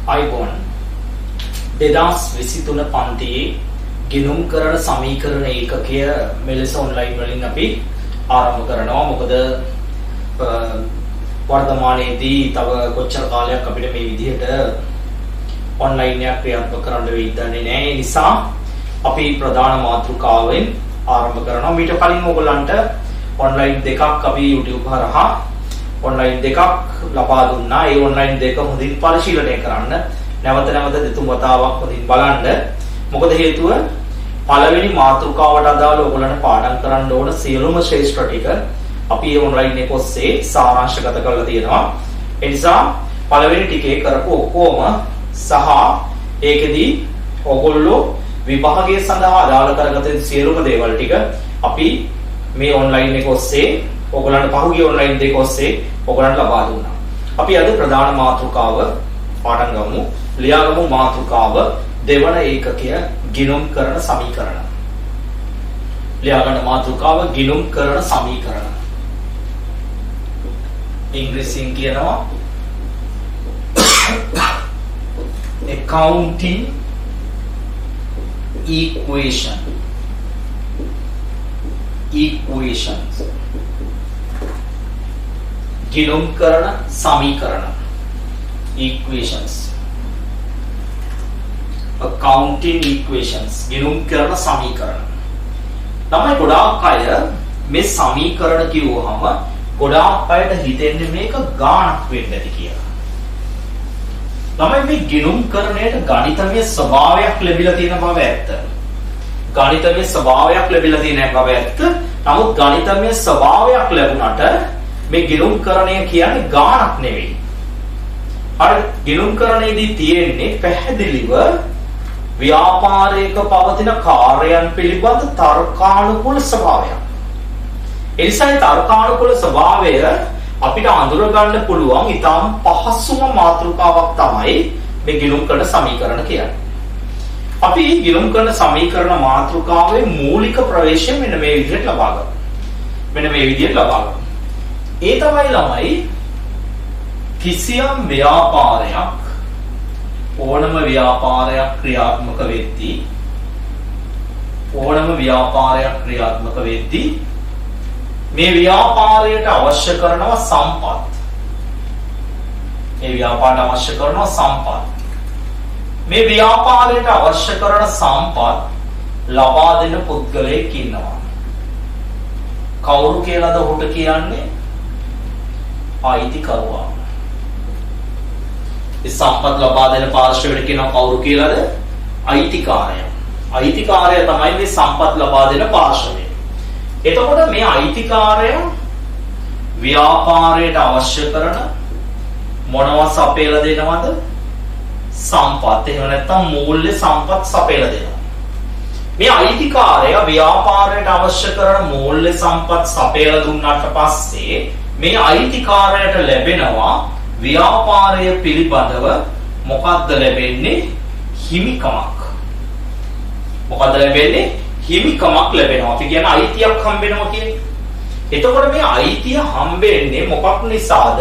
iPhone 2023 පන්තියේ ගිණුම් කරන සමීකරණ ඒකකය මෙලෙස ඔන්ලයින් වලින් අපි ආරම්භ කරනවා. මොකද වර්තමානයේදී තව කොච්චර කාලයක් අපිට මේ විදිහට ඔන්ලයින් එකක් ක්‍රියාත්මක කරන්න වෙයිද දන්නේ නැහැ. ඒ නිසා අපි ප්‍රධාන මාතෘකාවෙන් ආරම්භ කරනවා. මීට කලින් ඔයගොල්ලන්ට ඔන්ලයින් දෙකක් අපි YouTube හරහා ඔන්ලයින් දෙකක් ලබා දුන්නා. ඒ ඔන්ලයින් දෙක හොඳින් පරිශීලනය කරන්න. නැවත නැවත දෙතුන් වතාවක් හොඳින් බලන්න. මොකද හේතුව පළවෙනි මාතෘකාවට අදාළ ඔයගොල්ලන්ට පාඩම් කරන්න ඕන සියලුම ශ්‍රේෂ්ඨ ටික අපි මේ ඔන්ලයින් එක ඔස්සේ සාරාංශගත කරලා තියෙනවා. ඒ නිසා පළවෙනි ටිකේ කරපු ඔක්කොම සහ ඒකෙදී ඔයගොල්ලෝ විභාගයේ සඳහා අදාළ කරගත යුතු සියලුම දේවල් ටික අපි මේ ඔන්ලයින් එක ඔස්සේ ඔයගොල්ලන්ට පහුගිය ඔන්ලයින් දෙක ඔස්සේ ඔයගොල්ලන්ට ලබා දුන්නා. අපි අද ප්‍රධාන මාතෘකාව පාඩම් ගමු. ලියාගමු මාතෘකාව දෙවන ඒකකය ගිණුම් කරන සමීකරණ. ලියාගන්න මාතෘකාව ගිණුම් කරන සමීකරණ. ඉංග්‍රීසියෙන් කියනවා accounting equations ගිණුම් කරන සමීකරණ equations accounting equations ගිණුම් කරන සමීකරණ. තමයි ගොඩාක් අය මේ සමීකරණ කිව්වහම ගොඩාක් අයට හිතෙන්නේ මේක ගාණක් වෙන්න ඇති කියලා. තමයි මේ ගිණුම් කරණයට ගණිතමය ස්වභාවයක් ලැබිලා තියෙන බව ඇත්ත. ගණිතමය ස්වභාවයක් ලැබිලා තියෙන බව ඇත්ත. නමුත් ගණිතමය ස්වභාවයක් ලැබුණාට මේ ගිණුම් කරණය කියන්නේ ගාණක් නෙවෙයි. අර ගිණුම් කරණයේදී තියෙන්නේ පැහැදිලිව ව්‍යාපාරයක පවතින කාර්යයන් පිළිබඳ තර්කානුකූල ස්වභාවයක්. ඒ නිසා තර්කානුකූල ස්වභාවය අපිට අඳුර ගන්න පුළුවන් ඊටම පහසුම මාතෘකාවක් තමයි මේ ගිණුම් කරන සමීකරණ කියන්නේ. අපි ගිණුම් කරන සමීකරණ මාතෘකාවේ මූලික ප්‍රවේශය මෙන්න මේ විදිහට ලබා ගන්න. මෙන්න මේ විදිහට ලබා ගන්න. ඒ තමයි ළමයි කිසියම් ව්‍යාපාරයක් ඕනම ව්‍යාපාරයක් ක්‍රියාත්මක වෙද්දී මේ ව්‍යාපාරයට අවශ්‍ය කරනවා සම්පත්. මේ ව්‍යාපාරයට අවශ්‍ය කරනවා සම්පත්. මේ ව්‍යාපාරයට අවශ්‍ය කරන සම්පත් ලබා දෙන පුද්ගලයෙක් ඉන්නවා. කවුරු කියලාද ඔහුට කියන්නේ? අයිතිකරුවා. ඒ සම්පත් ලබා දෙන පාර්ශවයට කියනවා කවුරු කියලාද? අයිතිකාරය. අයිතිකාරය තමයි මේ සම්පත් ලබා දෙන පාර්ශවය. එතකොට මේ අයිතිකාරය ව්‍යාපාරයට අවශ්‍ය කරන මොනවා සපයලා දෙනවද? සම්පත්. එහෙම නැත්නම් මූල්‍ය සම්පත් සපයලා දෙනවා. මේ අයිතිකාරය ව්‍යාපාරයට අවශ්‍ය කරන මූල්‍ය සම්පත් සපයලා දුන්නාට පස්සේ මේ අයිතිකාරයට ලැබෙනවා ව්‍යාපාරය පිළිබඳව මොකක්ද ලැබෙන්නේ? හිමිකමක්. මොකක්ද ලැබෙන්නේ? හිමිකමක් ලැබෙනවා. අපි කියන්නේ අයිතියක් හම්බෙනවා කියන්නේ. එතකොට මේ අයිතිය හම්බෙන්නේ මොකක් නිසාද?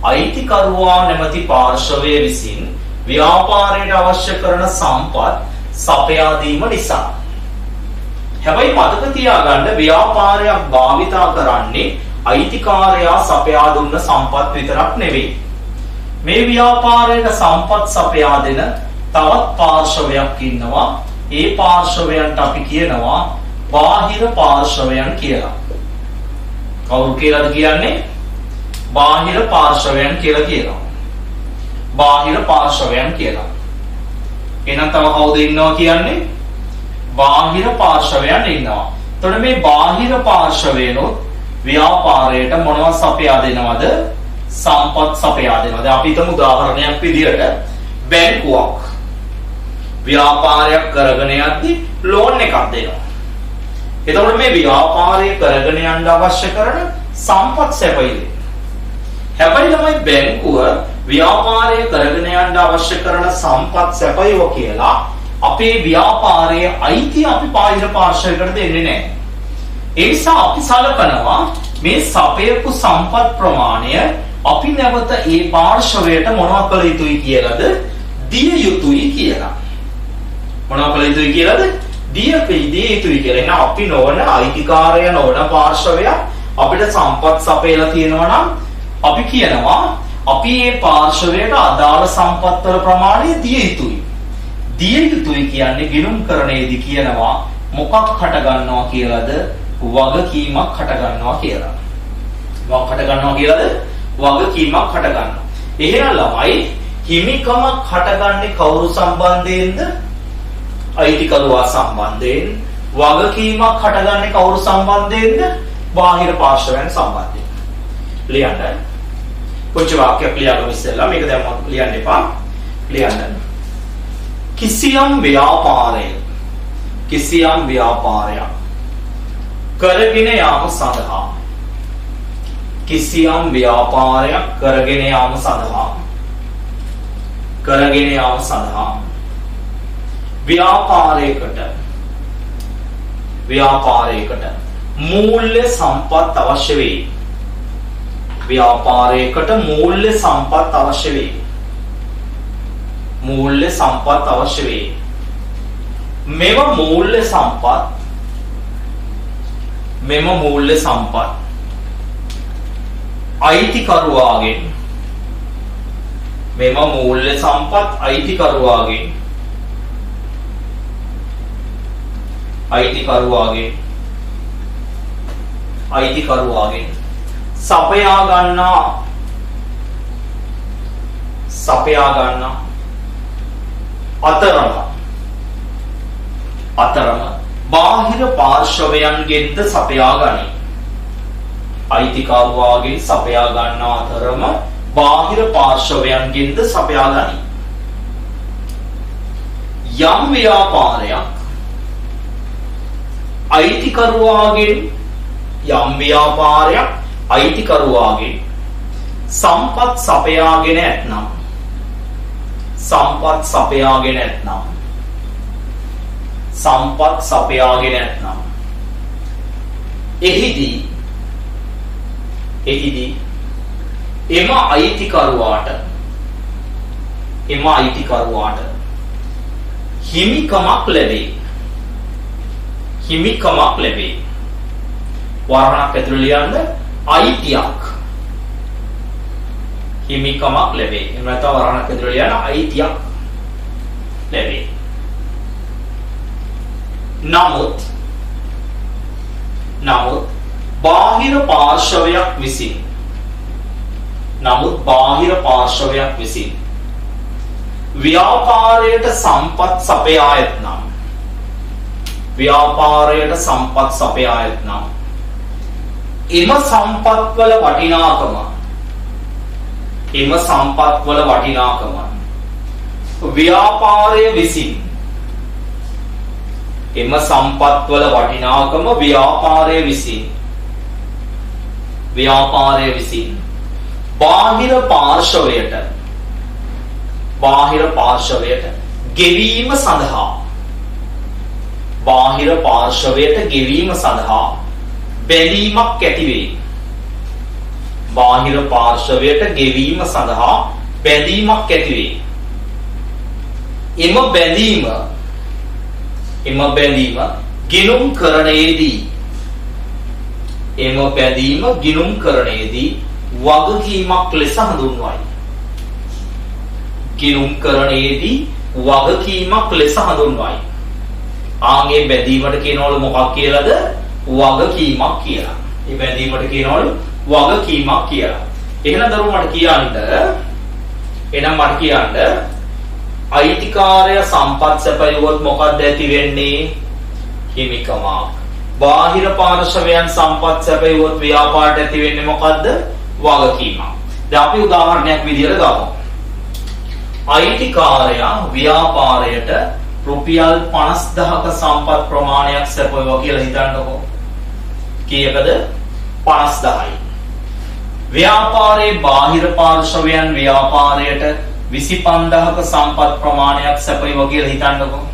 අයිතිකරුවා නැමැති පාර්ශවය විසින් ව්‍යාපාරයට අවශ්‍ය කරන සම්පත් සපයා දීම නිසා. හැබැයි මතක තියාගන්න ව්‍යාපාරයක් භාවිතා කරන්නේ අයිතිකාරයා සපයා දුන්න සම්පත් විතරක් නෙවෙයි. මේ ව්‍යාපාරයට සම්පත් සපයා දෙන තවත් පාර්ශවයක් ඉන්නවා. ඒ පාර්ශවයන්ට අපි කියනවා බාහිර පාර්ශවයන් කියලා. කවුරු කියලාද කියන්නේ? බාහිර පාර්ශවයන් කියලා කියනවා. බාහිර පාර්ශවයන් කියලා. එහෙනම් තව කවුද ඉන්නවා කියන්නේ? බාහිර පාර්ශවයන් ඉන්නවා. එතකොට මේ බාහිර පාර්ශවයනොත් ව්‍යාපාරයට මොනවද සපයා දෙනවද? සම්පත් සපයා දෙනවා. දැන් අපි හිතමු උදාහරණයක් විදියට බැංකුවක් ව්‍යාපාරයක් කරගෙන යද්දී ලෝන් එකක් දෙනවා. එතකොට මේ ව්‍යාපාරය කරගෙන යන්න අවශ්‍ය කරන සම්පත් සැපයි. හැබැයි ළමයි බැංකුව ව්‍යාපාරය කරගෙන යන්න අවශ්‍ය කරන සම්පත් සැපයව කියලා අපේ ව්‍යාපාරයේ අයිතිය අපි බාහිර පාර්ශවයකට දෙන්නේ නැහැ. ඒ නිසා අපි සලකනවා මේ සපයපු සම්පත් ප්‍රමාණය අපි නැවත ඒ පාර්ශවයට මොනවා කළ යුතුයි කියලාද දිය යුතුයි කියලා. මොනවා කළ යුතුයි කියලාද? දිය යුතුයි කියලා. එහෙනම් අපි නොවන අයිතිකාරය නොවන පාර්ශවය අපිට සම්පත් සපයලා තියෙනවා නම් අපි කියනවා අපි මේ පාර්ශවයට අදාළ සම්පත් වල ප්‍රමාණය දිය යුතුයි. දිය යුතුයි කියන්නේ ගිණුම්කරණයේදී කියනවා මොකක් හට ගන්නවා කියලාද? වගකීමක් හට ගන්නවා කියලා. මොකක් හට ගන්නවා කියලාද? වගකීමක් හට ගන්නවා. එහෙනම් ළමයි හිමිකමක් හටගන්නේ කවුරු සම්බන්ධයෙන්ද? අයිතිකරුවා සම්බන්ධයෙන්. වගකීමක් හටගන්නේ කවුරු සම්බන්ධයෙන්ද? බාහිර පාර්ශවයන් සම්බන්ධයෙන්. ලියන්න. කොච්චර වාක්‍යයක් ලියගමු ඉස්සෙල්ලා මේක දැන් මම ලියන්න එපා. ලියන්න. කිසියම් ව්‍යාපාරයක් කරගෙන යාම සඳහා කිසියම් ව්‍යාපාරයක් කරගෙන යාම සඳහා ව්‍යාපාරයකට මූල්‍ය සම්පත් අවශ්‍ය වේ. ව්‍යාපාරයකට මූල්‍ය සම්පත් අවශ්‍ය වේ. මූල්‍ය සම්පත් අවශ්‍ය වේ. මෙම මූල්‍ය සම්පත් අයිතිකරුවාගෙන් සපයා ගන්නා අතරම බාහිර පාර්ශවයන්ගෙන්ද සපයා ගනී. අයිතිකරුවාගෙන් සපයා ගන්නා අතරම බාහිර පාර්ශවයන්ගෙන්ද සපයා ගනී. යම් ව්‍යාපාරයක් අයිතිකරුවාගෙන් සම්පත් සපයාගෙන ඇතනම් එහිදී එම අයිතිකරුවාට හිමිකමක් ලැබේ. වර්ණයක් ඇතුළේ ලියන්න අයිතියක්. හිමිකමක් ලැබේ. එහෙම නැත්නම් වර්ණයක් ඇතුළේ ලියන්න අයිතියක් ලැබේ. නමුත් බාහිර පාර්ශවයක් විසින් ව්‍යාපාරයට සම්පත් සපයා ඇතනම් එම සම්පත්වල වටිනාකම ව්‍යාපාරය විසින් බාහිර පාර්ශවයට ගෙවීම සඳහා බැඳීමක් ඇති වේ. එම බැඳීම ගිණුම්කරණයේදී වගකීමක් ලෙස හඳුන්වයි. ආන්ගේ බැඳීමට කියනවලු මොකක් කියලාද? වගකීමක් කියලා. ඒ බැඳීමට කියනවලු වගකීමක් කියලා. එහෙනම් දරුවෝ මට කියන්න අයිතිකාරය සම්පත් සැපයුවොත් මොකක්ද ඇති වෙන්නේ? හිමිකමක්. බාහිර පාර්ශවයන් සම්පත් සැපයුවොත් ව්‍යාපාරයට ඇති වෙන්නේ මොකද්ද? වගකීමක්. දැන් අපි උදාහරණයක් විදියට ගමු. අයිතිකාරයා ව්‍යාපාරයට රුපියල් 50000ක සම්පත් ප්‍රමාණයක් සැපයුවා කියලා හිතන්නකෝ. කීයකද? 50000යි. ව්‍යාපාරයේ බාහිර පාර්ශවයන් ව්‍යාපාරයට 25000ක සම්පත් ප්‍රමාණයක් සැපයුවා කියලා හිතන්නකෝ.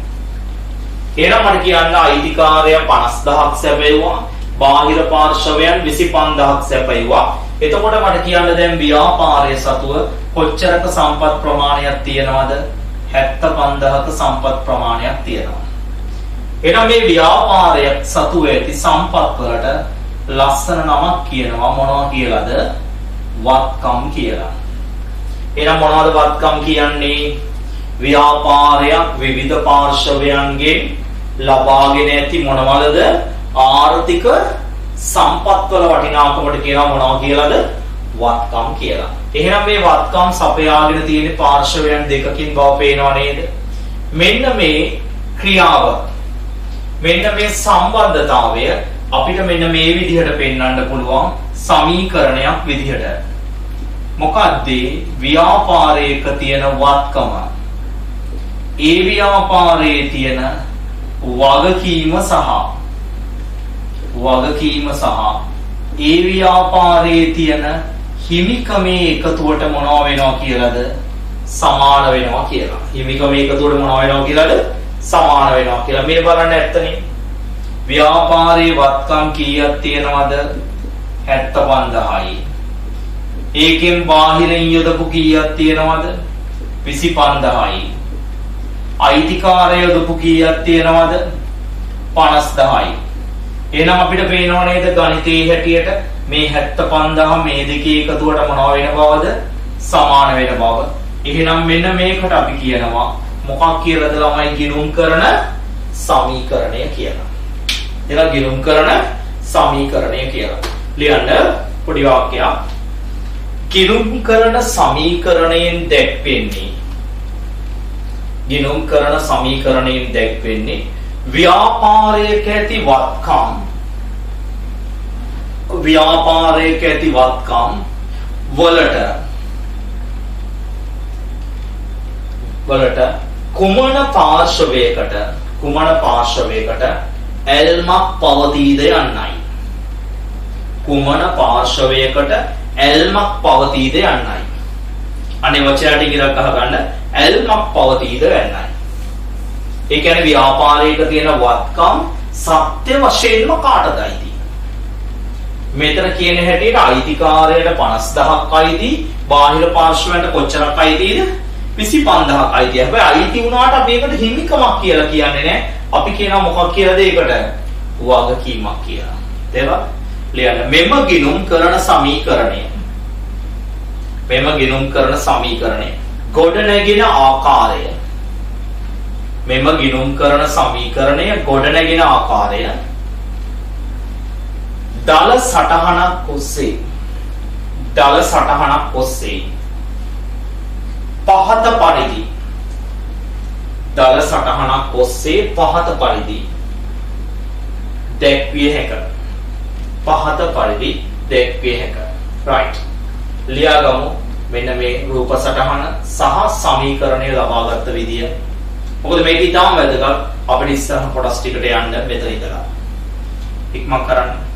එහෙනම් මට කියන්න අයිතිකාරයා 50000ක් සැපයුවා, බාහිර පාර්ශවයන් 25000ක් සැපයුවා. එතකොට මට කියන්න දැන් ව්‍යාපාරයේ සතුව කොච්චරක සම්පත් ප්‍රමාණයක් තියෙනවද? 75ක සම්පත් ප්‍රමාණයක් තියෙනවා. එහෙනම් මේ ව්‍යාපාරයක් සතු ඇති සම්පත් වලට ලස්සන නමක් කියනවා. මොනවා කියලාද? වත්කම් කියලා. එහෙනම් මොනවද වත්කම් කියන්නේ? ව්‍යාපාරයක් විවිධ පාර්ශවයන්ගෙන් ලබාගෙන ඇති මොනවද? ආර්ථික සම්පත් වල වටිනාකමට කියනවා මොනවා කියලාද? වත්කම් කියලා. එහෙනම් මේ වත්කම් සපයාගෙන තියෙන පාර්ශවයන් දෙකකින් බව පේනව නේද? මෙන්න මේ ක්‍රියාව, මෙන්න මේ සම්බන්ධතාවය අපිට මෙන්න මේ විදිහට පෙන්වන්න පුළුවන් සමීකරණයක් විදිහට. මොකද්ද? ව්‍යාපාරයක තියෙන වත්කම, ඒ ව්‍යාපාරයේ තියෙන වගකීම සහ ඒ ව්‍යාපාරයේ තියෙන හිමිකමේ එකතුවට මොනවා වෙනවා කියලාද? සමාන වෙනවා කියලා. හිමිකමේ එකතුවට මොනවා වෙනවා කියලාද? සමාන වෙනවා කියලා. මේ බලන්න ඇත්තනේ. ව්‍යාපාරයේ වත්කම් කීයක් තියෙනවද? 75000යි. ඒකෙන් බාහිරින් යොදපු කීයක් තියෙනවද? 25000යි. අයිතිකාරය යොදපු කීයක් තියෙනවද? 50000යි. එහෙනම් අපිට පේනව නේද ගණිතයේ හැටියට මේ 75000 මේ දෙකේ එකතුවට මොනවා වෙන බවද? සමාන වෙන බව. එහෙනම් මෙන්න මේකට අපි කියනවා මොකක් කියලාද ළමයි? ගිණුම් කරන සමීකරණය කියලා. එහෙනම් ගිණුම් කරන සමීකරණය කියලා. ලියන්න පොඩි වාක්‍යයක්. ගිණුම් කරන සමීකරණයෙන් දැක්වෙන්නේ, ගිණුම් කරන සමීකරණයෙන් දැක්වෙන්නේ ව්‍යාපාරයක ඇති වත්කම්, ව්‍යාපාරයක ඇති වත්කම් වලට කුමන පාර්ශවයකට ඇල්මක් පවතීද යන්නයි. කුමන පාර්ශවයකට ඇල්මක් පවතීද යන්නයි. අනේ වචනට ඉරක් අහගන්න. ඇල්මක් පවතීද යන්නයි. ඒ කියන්නේ ව්‍යාපාරයක තියෙන වත්කම් සත්‍ය වශයෙන්ම කාටද අයිති? මෙතන කියන හැටියට අයිතිකාරයට 50000ක් අයිති, බාහිර පාර්ශවයන්ට කොච්චරක් අයිතිද? 25000ක් අයිති. හැබැයි අයිති වුණාට අපි ඒකට හිමිකමක් කියලා කියන්නේ නැහැ. අපි කියනවා මොකක් කියලාද ඒකට? වගකීමක් කියලා. තේරුණා? ලියන්න. මෙම ගිණුම් කරන සමීකරණය, මෙම ගිණුම් කරන සමීකරණය ගොඩනැගෙන ආකාරය, මෙම ගිණුම් කරන සමීකරණය ගොඩනැගෙන ආකාරය දල සටහනක් ඔස්සේ පහත පරිදි, දල සටහනක් ඔස්සේ පහත පරිදි දැක්විය හැක. පහත පරිදි දැක්විය හැක. right. ලියාගමු මෙන්න මේ රූප සටහන සහ සමීකරණය ලබාගත් විදිය. මොකද මේක ඉතාම වැදගත්. අපිට ඉස්සරහ කොටස් ටිකට යන්න මෙතන ඉඳලා. ඉක්මන් කරන්න.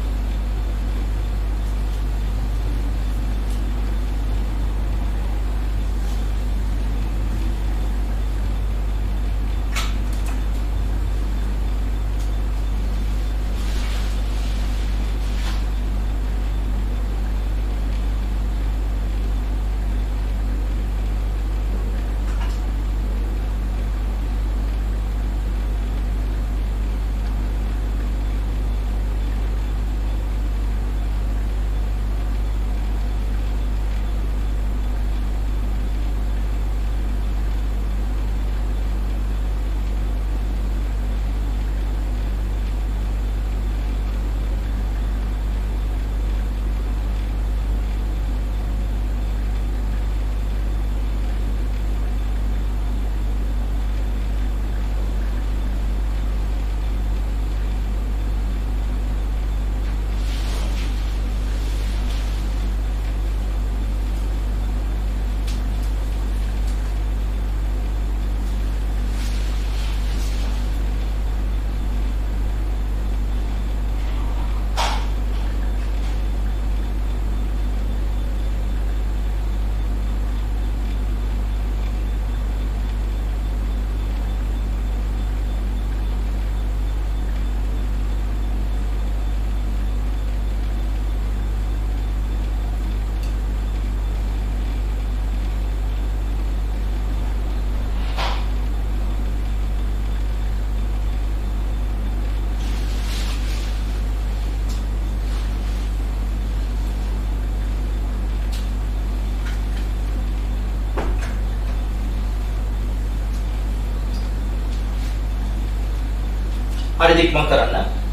හරි ඉක්මන් කරන්න.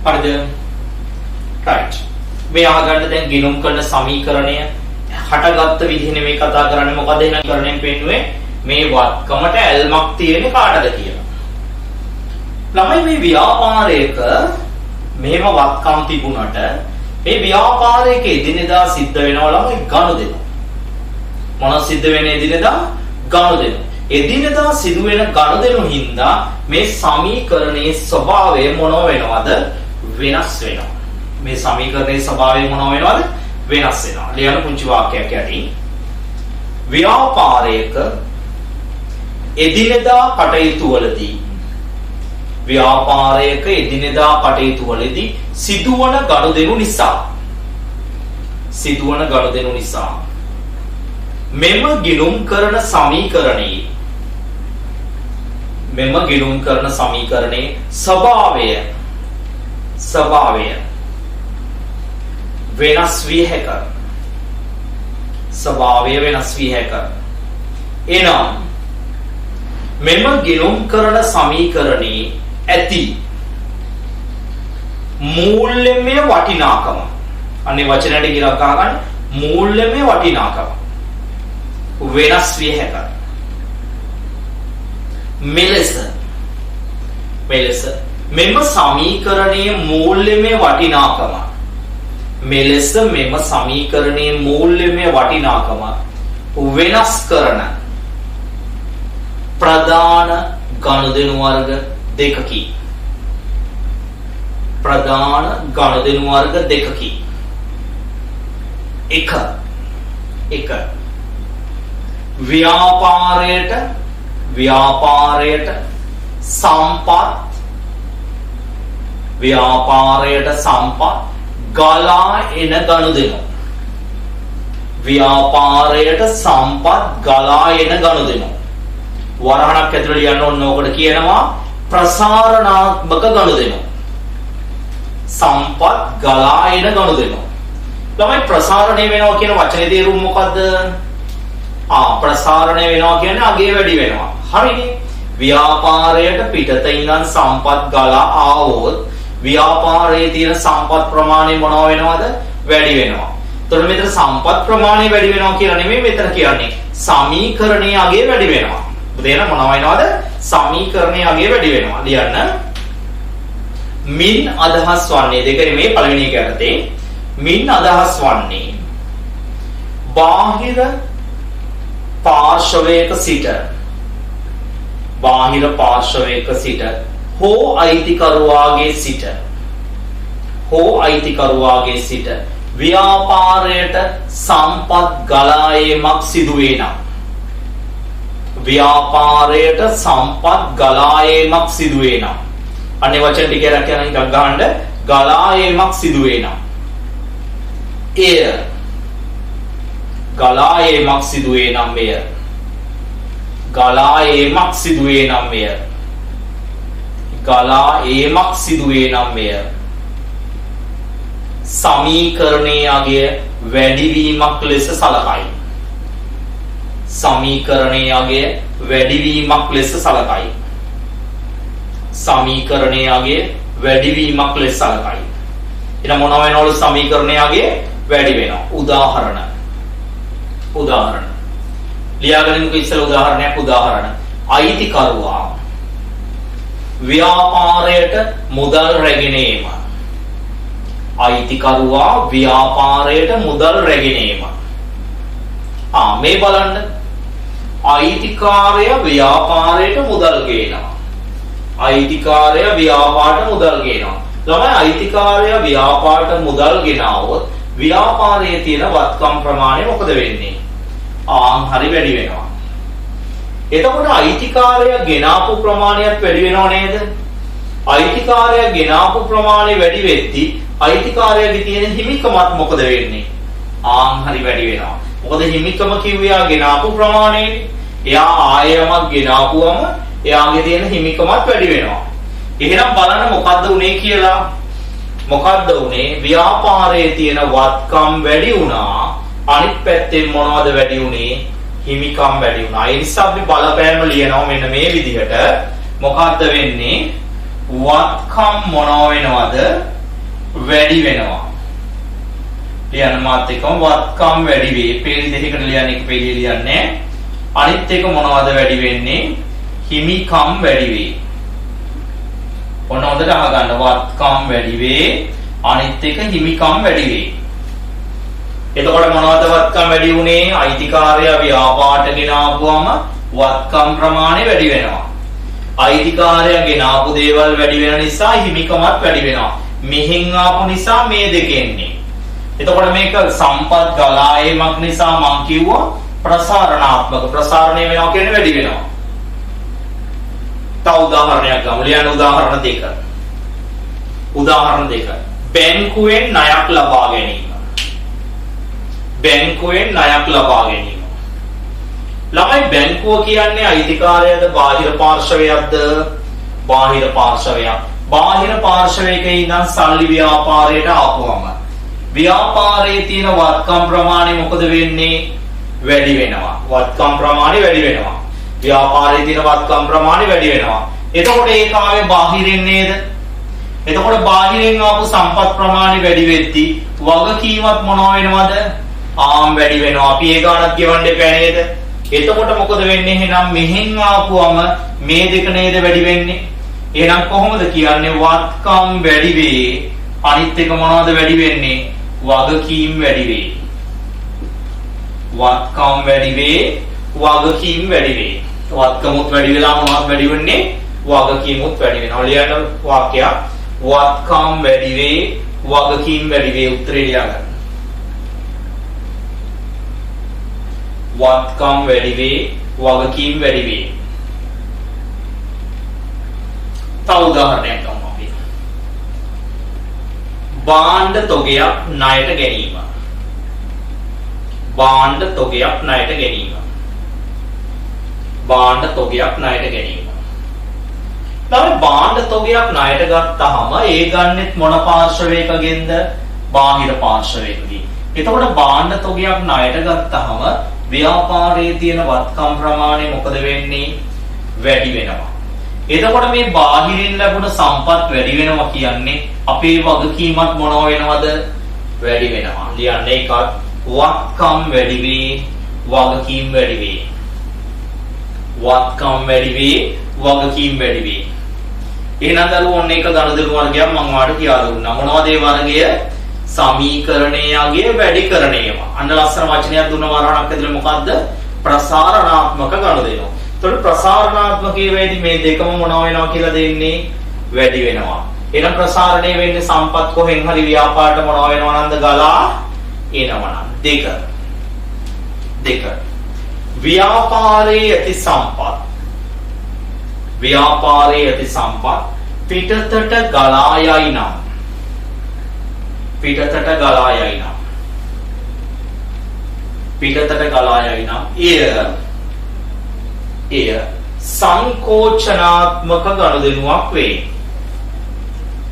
හරිද? right. මේ අහගන්න දැන් ගිණුම් කරන සමීකරණය හටගත්ත විදිහ නෙමෙයි කතා කරන්නේ. මොකද එහෙනම් කරණයෙන් පෙන්නුවේ මේ වත්කමට ඇල්මක් තියෙන්නේ කාටද කියලා. ළමයි මේ ව්‍යාපාරයක මෙහෙම වත්කම් තිබුණට මේ ව්‍යාපාරයක එදිනෙදා සිද්ධ වෙනවා ළමයි ගනුදෙනු. මොනවද සිද්ධ වෙන්නේ එදිනෙදා? ගනුදෙනු. එදිනෙදා සිදුවෙන ගනුදෙනු හින්දා මේ සමීකරණයේ ස්වභාවය මොනව වෙනවද? වෙනස් වෙනවා. මේ සමීකරණයේ ස්වභාවය මොනව වෙනවද? වෙනස් වෙනවා. ලියන පුංචි වාක්‍යයක් යටින් ව්‍යාපාරයක එදිනෙදා කටයුතු වලදී සිදුවන ගනුදෙනු නිසා මෙම ගිණුම් කරන සමීකරණයේ ස්වභාවය වෙනස් විය හැක. එනම් මෙම ගිණුම් කරන සමීකරණයේ ඇති මූල්‍යමය වටිනාකම, අනේ වචනයට ගිරක් ගන්න, මූල්‍යමය වටිනාකම වෙනස් විය හැක. මෙලෙස මෙම සමීකරණයේ මූල්‍යමය වටිනාකම වෙනස් කරන ප්‍රධාන ගනුදෙනු වර්ග දෙකකි. එක ව්‍යාපාරයට සම්පත් ගලා එන ගනුදෙනු. වරහණක් ඇතුළේ යන ඕන ඕකට කියනවා ප්‍රසාරණාත්මක ගනුදෙනු. සම්පත් ගලා එන ගනුදෙනු. ළමයි ප්‍රසාරණය වෙනවා කියන වචනේ තේරුම මොකද්ද? ප්‍රසාරණය වෙනවා කියන්නේ අගේ වැඩි වෙනවා. හරිනේ. ව්‍යාපාරයට පිටත ඉඳන් සම්පත් ගලා ආවොත් ව්‍යාපාරයේ තියෙන සම්පත් ප්‍රමාණය මොනවා වෙනවද? වැඩි වෙනවා. එතකොට මෙතන සම්පත් ප්‍රමාණය වැඩි වෙනවා කියලා නෙමෙයි මෙතන කියන්නේ. සමීකරණයේ අගේ වැඩි වෙනවා. දෙන මොනවා වෙනවද? සමීකරණයේ අගේ වැඩි වෙනවා. ලියන්න. මින් අදහස් වන්නේ දෙකනේ මේ පළවෙනි එක යටතේ. මින් අදහස් වන්නේ බාහිර පාර්ශවයක සිට හෝ අයිතිකරුවාගේ සිට ව්‍යාපාරයට සම්පත් ගලා ඒමක් සිදුවේ නම් අනේ වචන ටික එකක් යන එකක් ගහන්න ගලා ඒමක් සිදුවේ නම් මෙය සමීකරණයේ අගය වැඩිවීමක් ලෙස සලකයි. එහෙනම් මොනවා වෙනවලු සමීකරණයේ අගය වැඩි වෙනවා. උදාහරණ ලියාගන්නකෝ ඉස්සෙල්ලා උදාහරණ. අයිතිකරුවා ව්‍යාපාරයට මුදල් රැගෙන ඒම. මේ බලන්න. අයිතිකාරය ව්‍යාපාරයට මුදල් ගේනවා. අයිතිකාරය ව්‍යාපාරට මුදල් ගෙනවා. ළමයි අයිතිකාරය ව්‍යාපාරට මුදල් ගෙනාවොත් ව්‍යාපාරයේ තියෙන වත්කම් ප්‍රමාණය මොකද වෙන්නේ? හරි වැඩි වෙනවා. එතකොට අයිතිකාරය ගෙනාපු ප්‍රමාණයත් වැඩි වෙනව නේද? අයිතිකාරය ගෙනාපු ප්‍රමාණය වැඩි වෙද්දී අයිතිකාරයගේ තියෙන හිමිකමත් මොකද වෙන්නේ? හරි වැඩි වෙනවා. මොකද හිමිකම කිව්වේ ගෙනාපු ප්‍රමාණයනේ. එයා ආයෙමත් ගෙනාපුවම එයාගේ තියෙන හිමිකමත් වැඩි වෙනවා. එහෙනම් බලන්න මොකද්ද උනේ කියලා. මොකද්ද උනේ? ව්‍යාපාරයේ තියෙන වත්කම් වැඩි වුණා. අනිත් පැත්තෙන් මොනවද වැඩි උනේ? හිමිකම් වැඩි වුණා. ඒ නිසා අපි බලපෑම ලියනවා මෙන්න මේ විදිහට. මොකද්ද වෙන්නේ? වත්කම් මොනවා වෙනවද? වැඩි වෙනවා. ලියන්න මාත් එක්කම වත්කම් වැඩි වේ. පේලි දෙකකට ලියන්නේ එක පේලිය ලියන්නේ. අනිත් එක මොනවද වැඩි වෙන්නේ? හිමිකම් වැඩි වේ. ඔන්න හොඳට අහගන්න. වත්කම් වැඩි වේ. අනිත් එක හිමිකම් වැඩි වේ. එතකොට මොනවද වත්කම් වැඩි වුනේ? අයිතිකාරය ව්‍යාපාරට ගෙනාවුවම වත්කම් ප්‍රමාණය වැඩි වෙනවා. අයිතිකාරය ගෙනාපු දේවල් වැඩි වෙන නිසා හිමිකමත් වැඩි වෙනවා. මෙහෙන් ආපු නිසා මේ දෙක එන්නේ. එතකොට මේක සම්පත් ගලායමක් නිසා මම කිව්වා ප්‍රසාරණාත්මක. ප්‍රසාරණය වෙනවා කියන්නේ වැඩි වෙනවා. තව උදාහරණයක් ගමු. ලියන්න උදාහරණ දෙක. උදාහරණ දෙක. බැංකුවෙන් ණයක් ලබා ගැනීම. බැංකුවෙන් ණයක් ලබා ගැනීම. ළමයි බැංකුව කියන්නේ අයිතිකාරයද බාහිර පාර්ශවයක්ද? බාහිර පාර්ශවයක්. බාහිර පාර්ශවයක ඉඳන් සල්ලි ව්‍යාපාරයට ආපුවම ව්‍යාපාරයේ තියෙන වත්කම් ප්‍රමාණය මොකද වෙන්නේ? වැඩි වෙනවා. වත්කම් ප්‍රමාණය වැඩි වෙනවා. ව්‍යාපාරයේ තියෙන වත්කම් ප්‍රමාණය වැඩි වෙනවා. එතකොට ඒක ආවේ බාහිරින් නේද? එතකොට බාහිරින් ආපු සම්පත් ප්‍රමාණය වැඩි වෙද්දී වගකීමත් මොනවා වෙනවද? වැඩි වෙනවා. අපි ඒ ගානක් ගෙවන්න එපා නේද? එතකොට මොකද වෙන්නේ? එහෙනම් මෙහෙන් ආපුවම මේ දෙක නේද වැඩි වෙන්නේ? එහෙනම් කොහොමද කියන්නේ? වත්කම් වැඩි වේ. අනිත් එක මොනවද වැඩි වෙන්නේ? වගකීම් වැඩි වේ. වත්කම් වැඩි වේ. වගකීම් වැඩි වේ. වත්කමුත් වැඩි වෙලා මොනවද වැඩි වෙන්නේ? වගකීමුත් වැඩි වෙනවා. ලියන්න වාක්‍යයක්. වත්කම් වැඩි වේ. වගකීම් වැඩි වේ. උත්තරේ ලියන්න. වත්කම් වැඩි වේ. වගකීම් වැඩි වේ. තව උදාහරණයක් ගමු අපි. භාණ්ඩ තොගයක් ණයට ගැනීම. භාණ්ඩ තොගයක් ණයට ගැනීම. භාණ්ඩ තොගයක් ණයට ගැනීම. ළමයි භාණ්ඩ තොගයක් ණයට ගත්තාම ඒ ගන්නෙත් මොන පාර්ශවයකගෙන්ද? බාහිර පාර්ශවයකගෙන්. එතකොට භාණ්ඩ තොගයක් ණයට ගත්තාම ව්‍යාපාරයේ තියෙන වත්කම් ප්‍රමාණය මොකද වෙන්නේ? වැඩි වෙනවා. එතකොට මේ බාහිරින් ලැබුණ සම්පත් වැඩි වෙනවා කියන්නේ අපේ වගකීමත් මොනවා වෙනවද? වැඩි වෙනවා. ලියන්න ඒකත්. වත්කම් වැඩි වේ. වගකීම් වැඩි වේ. වත්කම් වැඩි වේ. වගකීම් වැඩි වේ. එහෙනම් දරුවෝ ඔන්න එක ගණදෙනු වර්ගයක් මම ඔයාලට කියලා දුන්නා. මොනවද ඒ වර්ගය? සමීකරණයගේ වැඩිකරණයම. අන්න ලස්සන වචනයක් දුන්න වරහණක් ඇතුලේ මොකද්ද? ප්‍රසාරණාත්මක ගණදෙනු. එතකොට ප්‍රසාරණාත්මකයේ වේදී මේ දෙකම මොනවා වෙනවා කියලා දෙන්නේ? වැඩි වෙනවා. එහෙනම් ප්‍රසාරණය වෙන්නේ සම්පත් කොහෙන් හරි ව්‍යාපාරයට මොනවා වෙනවා නන්ද? ගලා එනවා. දෙක. ව්‍යාපාරයේ ඇති සම්පත්. ව්‍යාපාරයේ ඇති සම්පත් පිටතට ගලා යයි නම්. පිටතට ගලා යයි නම්. පිටතට ගලා යයි නම් එය සංකෝචනාත්මක ගනුදෙනුවක් වේ.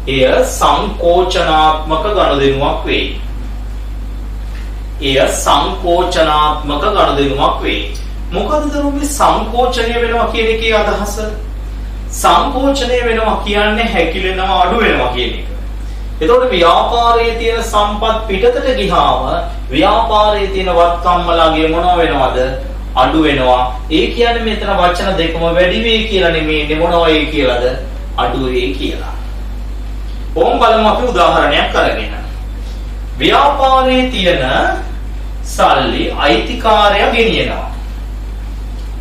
එය සංකෝචනාත්මක ගනුදෙනුවක් වේ. එය සංකෝචනාත්මක ගනුදෙනුවක් වේ. මොකද දරුවෝ සංකෝචනය වෙනවා කියන එකේ අදහස? සංකෝචනය වෙනවා කියන්නේ හැකිලෙනවා අඩු වෙනවා කියන එක. එතකොට ව්‍යාපාරයේ තියෙන සම්පත් පිටතට ගියාම ව්‍යාපාරයේ තියෙන වත්කම්මලගේ මොනව වෙනවද? අඩු වෙනවා. ඒ කියන්නේ මෙතන වචන දෙකම වැඩි වේ කියලා නෙමෙයි මොනවා ඒ කියලාද? අඩු වේ කියලා. ඕම් බලමු අපි උදාහරණයක් අරගෙන. ව්‍යාපාරයේ තියෙන සල්ලි අයිතිකාරයා ගෙනියනවා.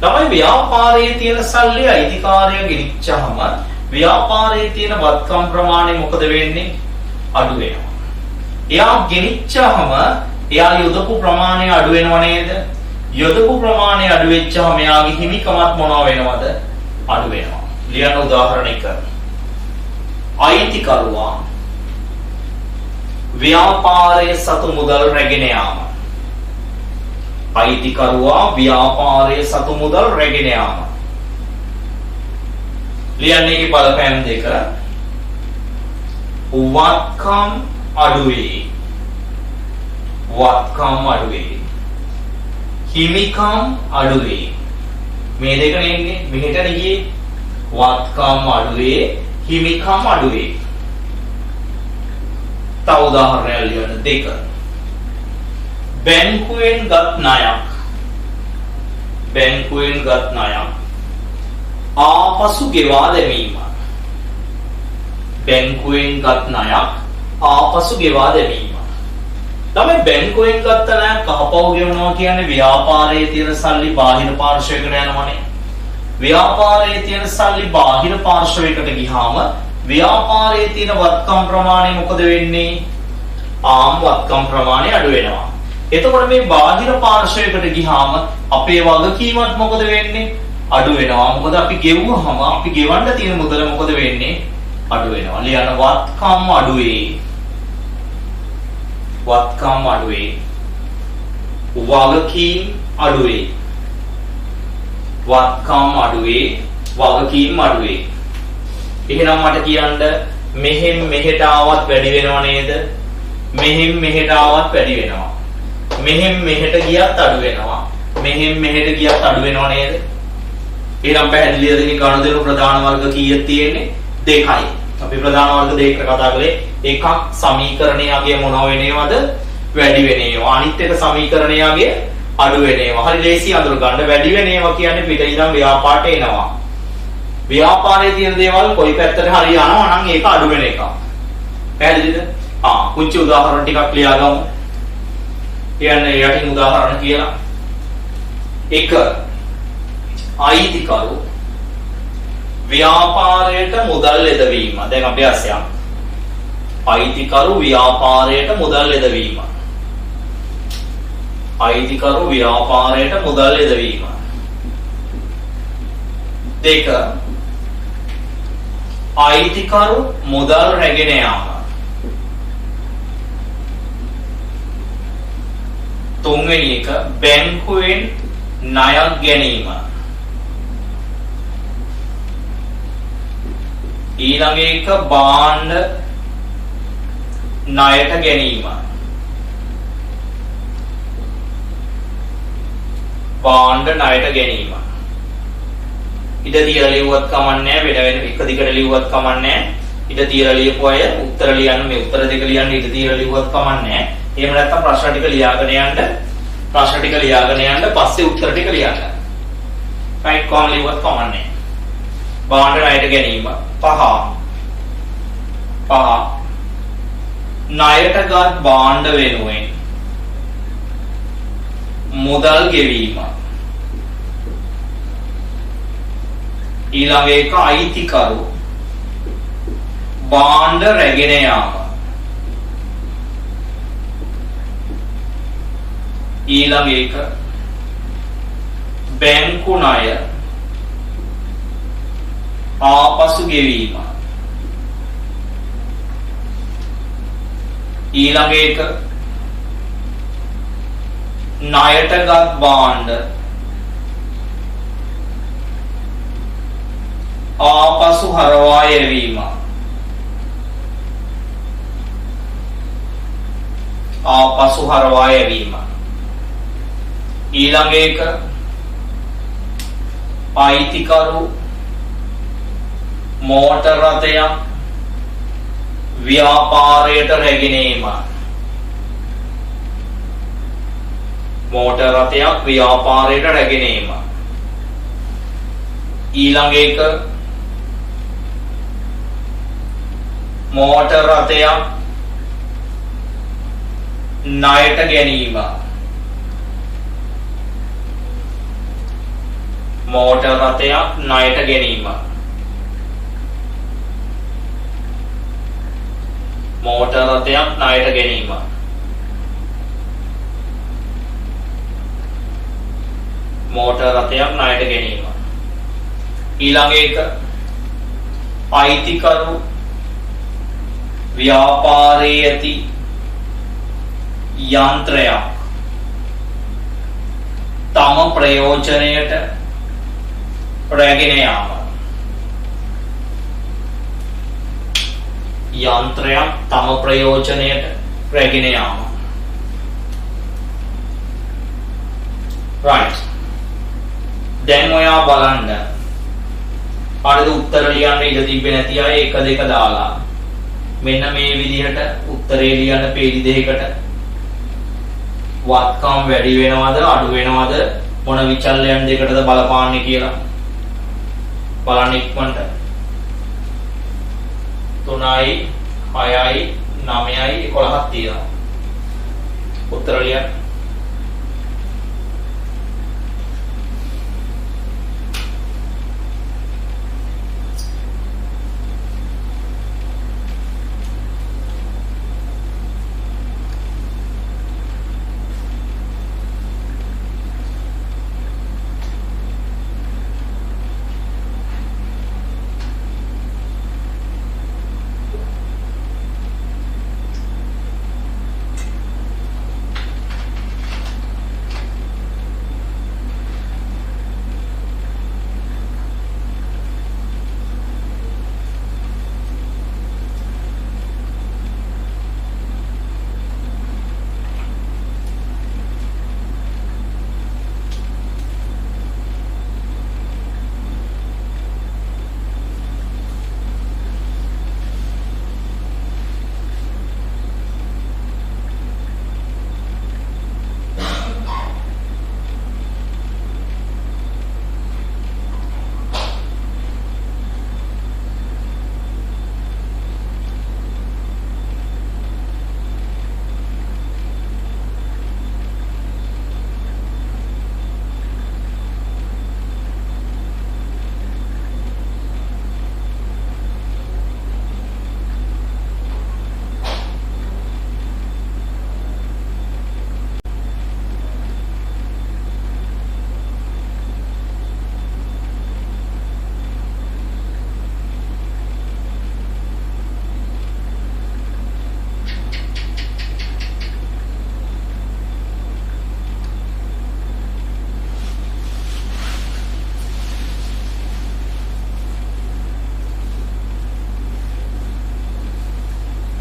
තමයි ව්‍යාපාරයේ තියෙන සල්ලි අයිතිකාරයා ගෙනිච්චාම ව්‍යාපාරයේ තියෙන වත්කම් ප්‍රමාණය මොකද වෙන්නේ? අඩු වෙනවා. එයා ගෙනිච්චාම එයා යොදපු ප්‍රමාණය අඩු වෙනව නේද? යොදපු ප්‍රමාණය අඩු වෙච්චාම එයාගේ හිමිකමත් මොනවා වෙනවද? අඩු වෙනවා. ලියන උදාහරණයක අයිතිකරුවා ව්‍යාපාරයේ සතු මුදල් රැගෙන යාම. අයිතිකරුවා ව්‍යාපාරයේ සතු මුදල් රැගෙන යාම. ලියන්නේ බලපෑම් දෙක. වත්කම් අඩුවේ. වත්කම් අඩුවේ. හිමිකම් අඩුවේ. මේ දෙක නෙන්නේ මෙහෙට ගියේ. වත්කම් අඩුවේ, හිමිකම් අඩුවේ. තව උදාහරණයක් ලියන්න දෙක. බැංකුවෙන් ගත් ණයක්. බැංකුවෙන් ගත් ණයක් ආපසු ගෙවා දැමීම. බැංකුවෙන් ගත් ණයක් ආපසු ගෙවා දැමීම. තමයි බැංකුවෙන් ගත්ත ණයක් ආපහු ගෙවනවා කියන්නේ ව්‍යාපාරයේ තියෙන සල්ලි බාහිර පාර්ශ්වයකට යනවනේ. ව්‍යාපාරයේ තියෙන සල්ලි බාහිර පාර්ශ්වයකට ගියාම ව්‍යාපාරයේ තියෙන වත්කම් ප්‍රමාණය මොකද වෙන්නේ? ආම් වත්කම් ප්‍රමාණය අඩු වෙනවා. එතකොට මේ බාහිර පාර්ශ්වයකට ගියාම අපේ වගකීමත් මොකද වෙන්නේ? අඩු වෙනවා. මොකද අපි ගෙවුවහම අපි ගෙවන්න තියෙන මුදල මොකද වෙන්නේ? අඩු වෙනවා. ලියන්න වත්කම් අඩුවේ. වත්කම් අඩුවේ. වගකීම් අඩුවේ. වත්කම් අඩුවේ. වගකීම් අඩුවේ. එහෙනම් මට කියන්න මෙහෙන් මෙහෙට ආවත් වැඩි වෙනව නේද? මෙහෙන් මෙහෙට ආවත් වැඩි වෙනවා. මෙහෙන් මෙහෙට ගියත් අඩු වෙනවා. මෙහෙන් මෙහෙට ගියත් අඩු වෙනව නේද? එහෙනම් පැහැදිලිද මේ ගනුදෙනු ප්‍රධාන වර්ග කීයක් තියෙන්නේ? දෙකයි. අපි ප්‍රධාන වර්ග දෙකකට කතා කළේ. එකක් සමීකරණයගේ මොනව වෙනේවද? වැඩි වෙනේවා. අනිත් එක සමීකරණයගේ අඩු වෙනේවා. හරි ලේසි අඳුර ගන්න. වැඩි වෙනේවා කියන්නේ පිට ඉඳන් ව්‍යාපාරට එනවා. ව්‍යාපාරයේ තියෙන දේවල් කොයි පැත්තට හරි යනවා නම් ඒක අඩු වෙන එක. පැහැදිලිද? කුංචි උදාහරණ ටිකක් ලියාගමු. කියන්නේ යටින් උදාහරණ කියලා. 1 අයිතිකරු ව්‍යාපාරයට මුදල් යොදවීම. දැන් අභ්‍යාසයක්. අයිතිකරු ව්‍යාපාරයට මුදල් යොදවීම. අයිතිකරු ව්‍යාපාරයට මුදල් යොදවීම. 2 අයිතිකරු මුදල් රැගෙන යාම. 3 වෙනි එක බැංකුවෙන් ණයක් ගැනීම. ඊළඟ එක බාණ්ඩ ණයට ගැනීම. බාණ්ඩ ණයට ගැනීම. ඉත තියලා ලියුවත් කමන්නේ වෙන වෙන එක දිගට ලියුවත් කමන්නේ. ඉත තියලා ලියපු අය උත්තර ලියන්න මේ උත්තර දෙක ලියන්න ඉත තියලා ලියුවත් කමන්නේ. එහෙම නැත්නම් ප්‍රශ්න ටික ලියාගෙන යන්න. ප්‍රශ්න ටික ලියාගෙන යන්න පස්සේ උත්තර ටික ලියන්න. right කොහොම ලියුවත් කමන්නේ. බාණ්ඩ ණයට ගැනීම 5 ණයටගත් බාණ්ඩ වෙනුවෙන් මුදල් ගෙවීම. ඊළඟ එක අයිතිකරු බාණ්ඩ රැගෙන යාම. ඊළඟ එක බැංකු ණය ආපසු ගෙවීම. ඊළඟ එක ණයටගත් බාණ්ඩ ආපසු හරවා යැවීම. ආපසු හරවා යැවීම. ඊළඟ එක අයිතිකරු මෝටර් රථයක් ව්‍යාපාරයට රැගෙනීම. මෝටර් රථයක් ව්‍යාපාරයට රැගෙනීම. ඊළඟ එක මෝටර් රථයක් ණයට ගැනීම. මෝටර් රථයක් ණයට ගැනීම. මෝටර් රථයක් ණයට ගැනීම. මෝටර් රථයක් ණයට ගැනීම. ඊළඟ එක අයිතිකරු ව්‍යාපාරයේ ඇති යන්ත්‍රයක් තම ප්‍රයෝජනයට රැගෙන යාම. යන්ත්‍රයක් තම ප්‍රයෝජනයට රැගෙන යාම. right. දැන් ඔයා බලන්න. හරිද උත්තර ලියන්න ඉඩ තිබ්බේ නැති අය 1 2 දාලා. මෙන්න මේ විදිහට උත්තරේ ලියන්න පේජ් දෙකකට. වත්කම් වැඩි වෙනවද අඩු වෙනවද මොන විචල්යන් දෙකටද බලපාන්නේ කියලා බලන්න ඉක්මනට. 3යි 6යි 9යි 11ක් තියෙනවා. උත්තර ලියන්න.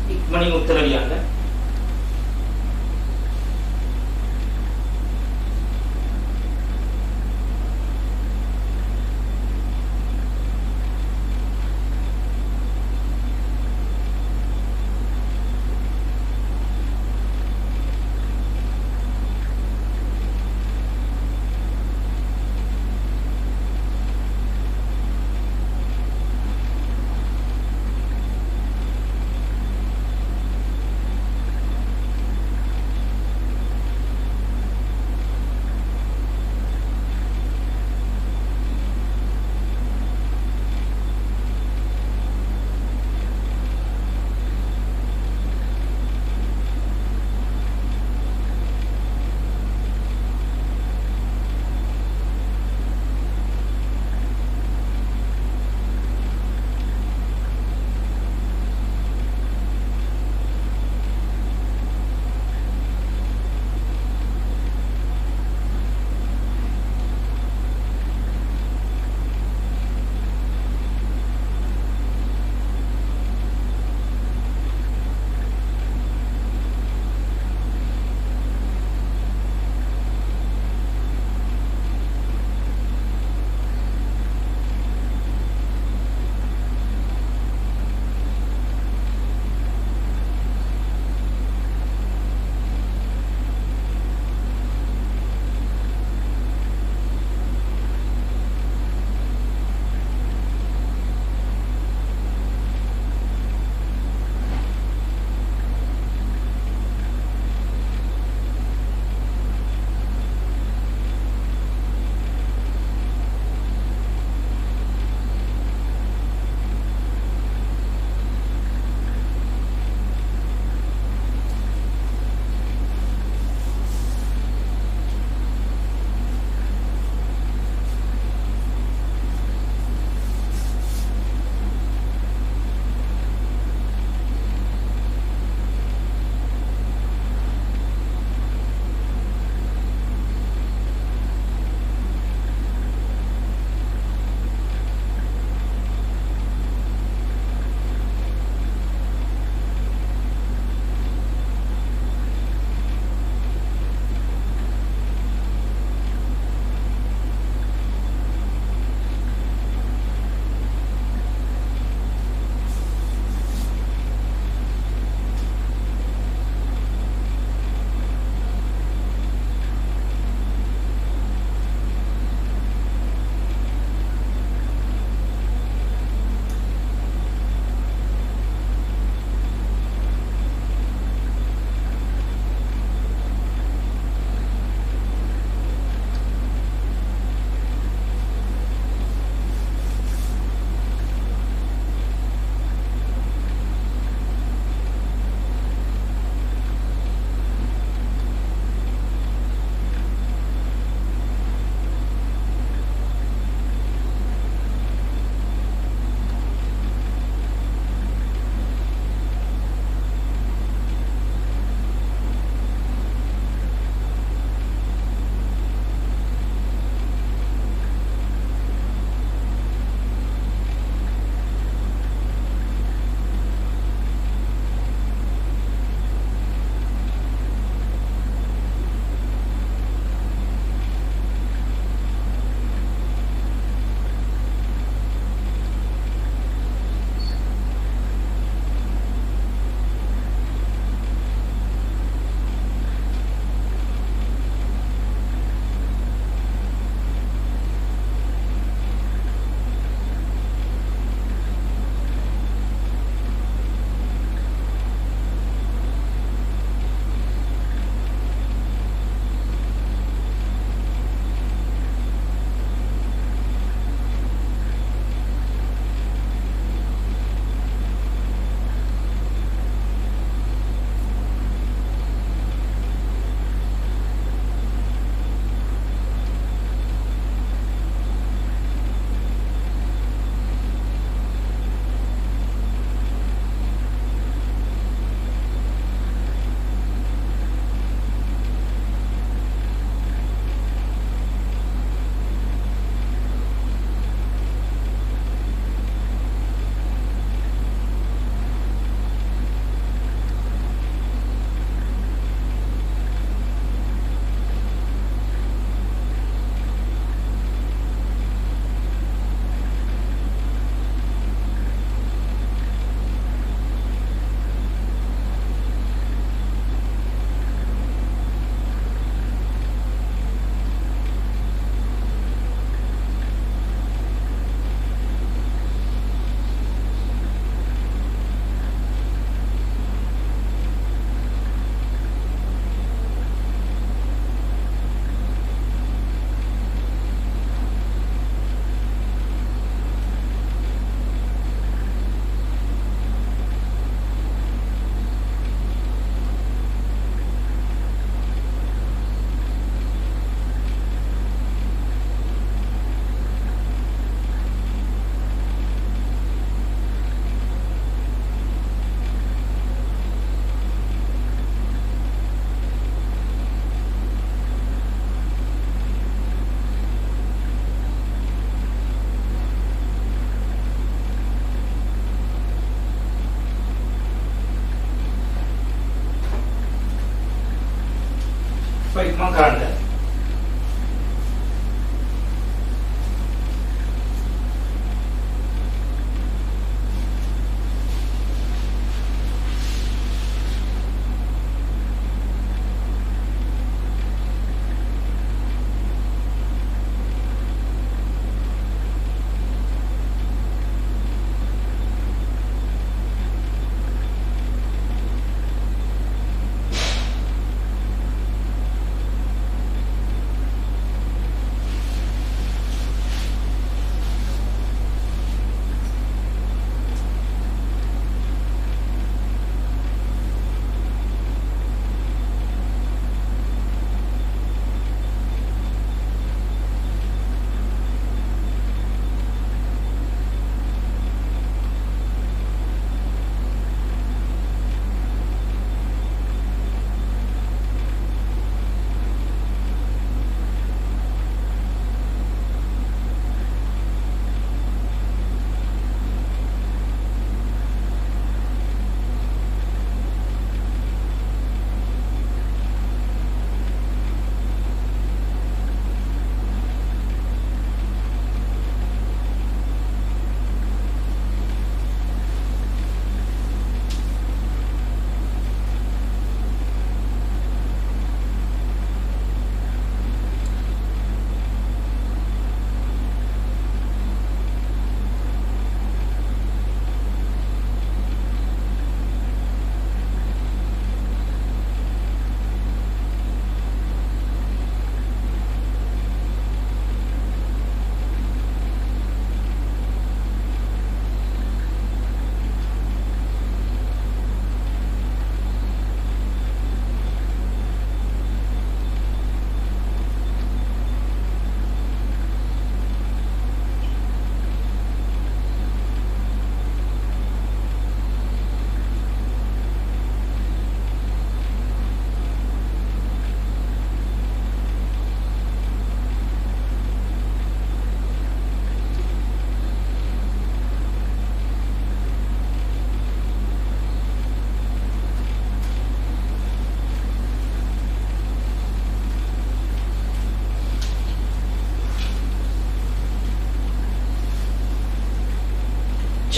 ඉක්මනින් උත්තර ලියන්න.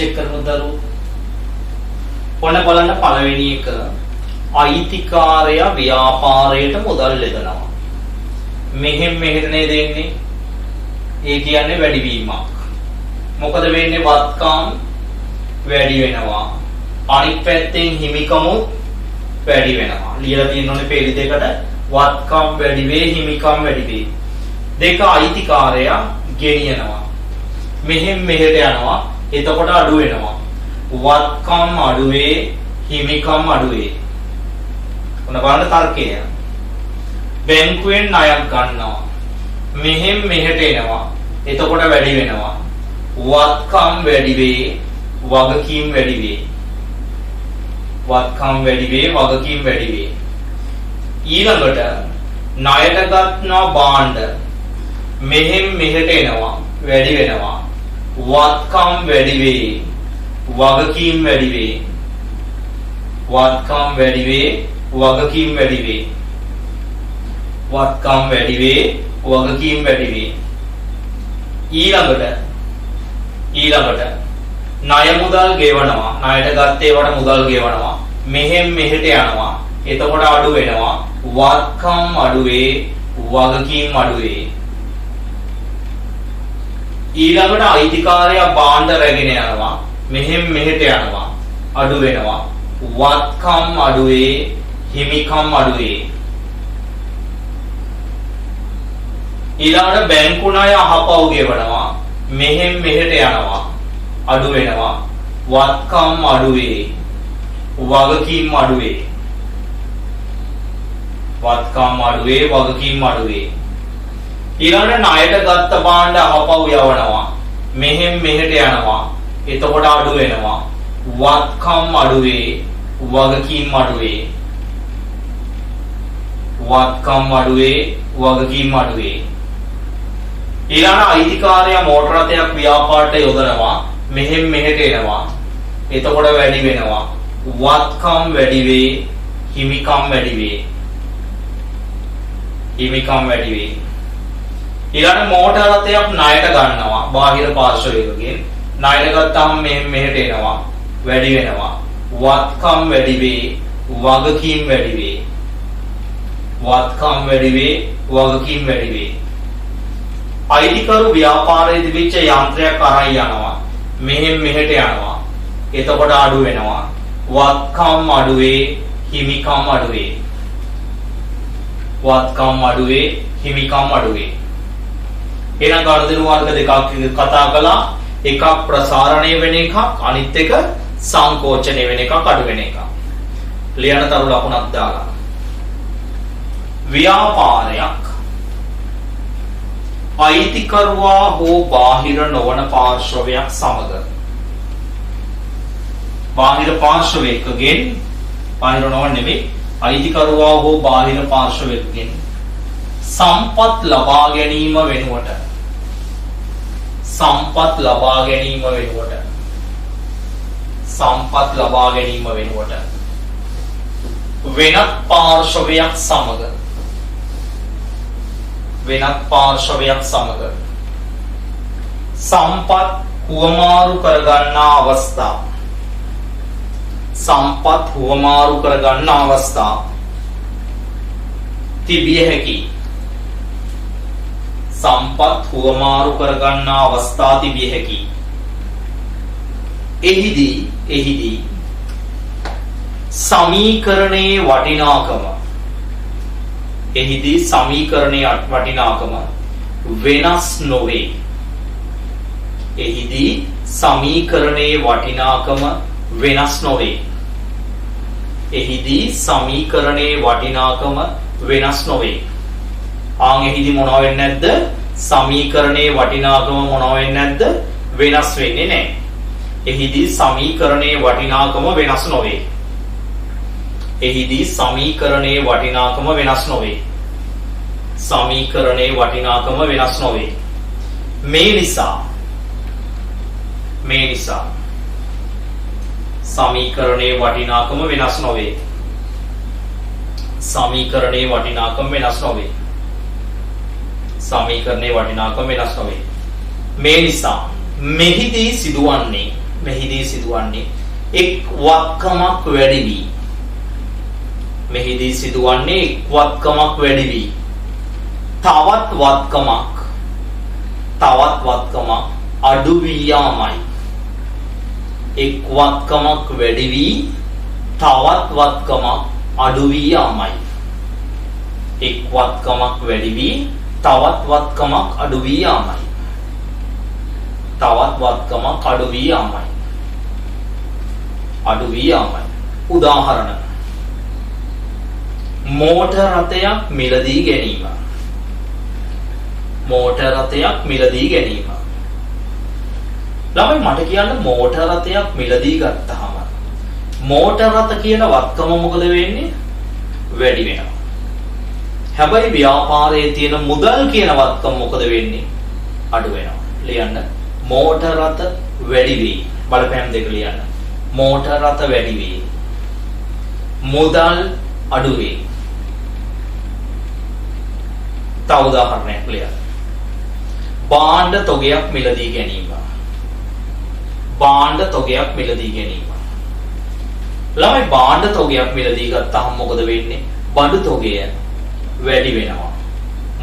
චෙක් කරමු දරුවෝ. ඔන්න බලන්න පළවෙනි එක අයිතිකාරයා ව්‍යාපාරයට මුදල් යොදනවා. මෙහෙම මෙහෙටනේ දෙන්නේ. ඒ කියන්නේ වැඩිවීමක්. මොකද වෙන්නේ? වත්කම් වැඩි වෙනවා. අනිත් පැත්තෙන් හිමිකමුත් වැඩි වෙනවා. ලියලා තියෙනෝනේ පේලි දෙකට වත්කම් වැඩි වේ හිමිකම් වැඩි වේ. දෙක අයිතිකාරයා ගෙනියනවා. මෙහෙම මෙහෙට යනවා. එතකොට අඩු වෙනවා. වත්කම් අඩු වේ හිමිකම් අඩු වේ. ඔන්න බලන්න තර්කය. බැංකුවෙන් ණයක් ගන්නවා. මෙහෙම මෙහෙට එනවා. එතකොට වැඩි වෙනවා. වත්කම් වැඩි වේ වගකීම් වැඩි වේ. වත්කම් වැඩි වේ වගකීම් වැඩි වේ. ඊළඟට ණයට ගන්නා භාණ්ඩ මෙහෙම මෙහෙට එනවා වැඩි වෙනවා. වත්කම් වැඩි වේ වගකීම් වැඩි වේ. වත්කම් වැඩි වේ වගකීම් වැඩි වේ. වත්කම් වැඩි වේ වගකීම් වැඩි වේ. ඊළඟට ණය මුදල් ගෙවනවා. ණයට ගත්ත ඒවට මුදල් ගෙවනවා. මෙහෙම මෙහෙට යනවා. එතකොට අඩු වෙනවා. වත්කම් අඩු වේ වගකීම් අඩු වේ. ඊළඟට අයිතිකාරයා භාණ්ඩ රැගෙන යනවා. මෙහෙම මෙහෙට යනවා. අඩු වෙනවා. වත්කම් අඩු වේ හිමිකම් අඩු වේ. ඊළඟට බැංකු ණය අහපව් ගෙවනවා. මෙහෙම මෙහෙට යනවා. අඩු වෙනවා. වත්කම් අඩු වේ වගකීම් අඩු වේ. වත්කම් අඩු වේ වගකීම් අඩු වේ. ඊළඟට ණයට ගත්ත භාණ්ඩ අහපව් යවනවා. මෙහෙම මෙහෙට යනවා. එතකොට අඩු වෙනවා. වත්කම් අඩු වේ වගකීම් අඩු වේ. වත්කම් අඩු වේ වගකීම් අඩු වේ. ඊළඟ අයිතිකාරයා මෝටර රථයක් ව්‍යාපාරයට යොදනවා. මෙහෙම මෙහෙට එනවා. එතකොට වැඩි වෙනවා. වත්කම් වැඩි වේ හිමිකම් වැඩි වේ. හිමිකම් වැඩි වේ. ඊළඟ මෝටර රථයක් ණයට ගන්නවා. බාහිර පාර්ශවයකින් ණයට ගත්තාම මෙහෙම මෙහෙට එනවා. වැඩි වෙනවා. වත්කම් වැඩි වේ වගකීම් වැඩි වේ. වත්කම් වැඩි වේ වගකීම් වැඩි වේ. අයිතිකරු ව්‍යාපාරයේ තිබිච්ච යන්ත්‍රයක් අරන් යනවා. මෙහෙම මෙහෙට යනවා. එතකොට අඩු වෙනවා. වත්කම් අඩු වේ හිමිකම් අඩු වේ. වත්කම් අඩු වේ හිමිකම් අඩු වේ. එහෙනම් ගනුදෙනු වර්ග දෙකක් කතා කළා. එකක් ප්‍රසාරණය වෙන එකක්, අනිත් එක සංකෝචනය වෙන එකක්, අඩු වෙන එකක්. ලියන තරු ලකුණක් දාලා. ව්‍යාපාරයක් අයිතිකරුවා හෝ බාහිර නොවන පාර්ශවයක් සමග බාහිර පාර්ශවයකගෙන් බාහිර නොවන නෙමෙයි අයිතිකරුවා හෝ බාහිර පාර්ශවයකගෙන් සම්පත් ලබා ගැනීම වෙනුවට සම්පත් ලබා ගැනීම වෙනුවට වෙනත් පාර්ශවයක් සමග සම්පත් හුවමාරු කරගන්නා අවස්ථා තිබිය හැකි. සම්පත් හුවමාරු කරගන්නා අවස්ථා තිබිය හැකි. එහිදී සමීකරණයේ වටිනාකම වෙනස් නොවේ. ආන් එහිදී මොනවා වෙන්නේ නැද්ද? සමීකරණයේ වටිනාකම මොනවා වෙන්නේ නැද්ද? වෙනස් වෙන්නේ නැහැ. එහිදී සමීකරණයේ වටිනාකම වෙනස් නොවේ. මේ නිසා සමීකරණයේ වටිනාකම වෙනස් නොවේ. මේ නිසා මෙහිදී සිදුවන්නේ මෙහිදී සිදුවන්නේ එක් වත්කමක් වැඩි වී. මෙහිදී සිදුවන්නේ එක් වත්කමක් වැඩි වී තවත් වත්කමක් අඩු වී යාමයි. එක් වත්කමක් වැඩි වී තවත් වත්කමක් අඩු වී යාමයි. එක් වත්කමක් වැඩි වී තවත් වත්කමක් අඩු වී යාමයි. තවත් වත්කමක් අඩු වී යාමයි. අඩු වී යාමයි. උදාහරණ. මෝටර් රථයක් මිලදී ගැනීම. මෝටර් රථයක් මිලදී ගැනීම. ළමයි මට කියන්න මෝටර් රථයක් මිලදී ගත්තාම මෝටර් රථ කියන වත්කම මොකද වෙන්නේ? වැඩි වෙනවා. හැබැයි ව්‍යාපාරයේ තියෙන මුදල් කියන වත්කම මොකද වෙන්නේ? අඩු වෙනවා. ලියන්න. මෝටර් රථ වැඩි වී. බලපෑම් දෙක ලියන්න. මෝටර් රථ වැඩි වී. මුදල් අඩු වේ. තව උදාහරණයක් ලියන්න. භාණ්ඩ තොගයක් මිලදී ගැනීම. භාණ්ඩ තොගයක් මිලදී ගැනීම. ළමයි භාණ්ඩ තොගයක් මිලදී ගත්තාම මොකද වෙන්නේ? බඩු තොගය වැඩි වෙනවා.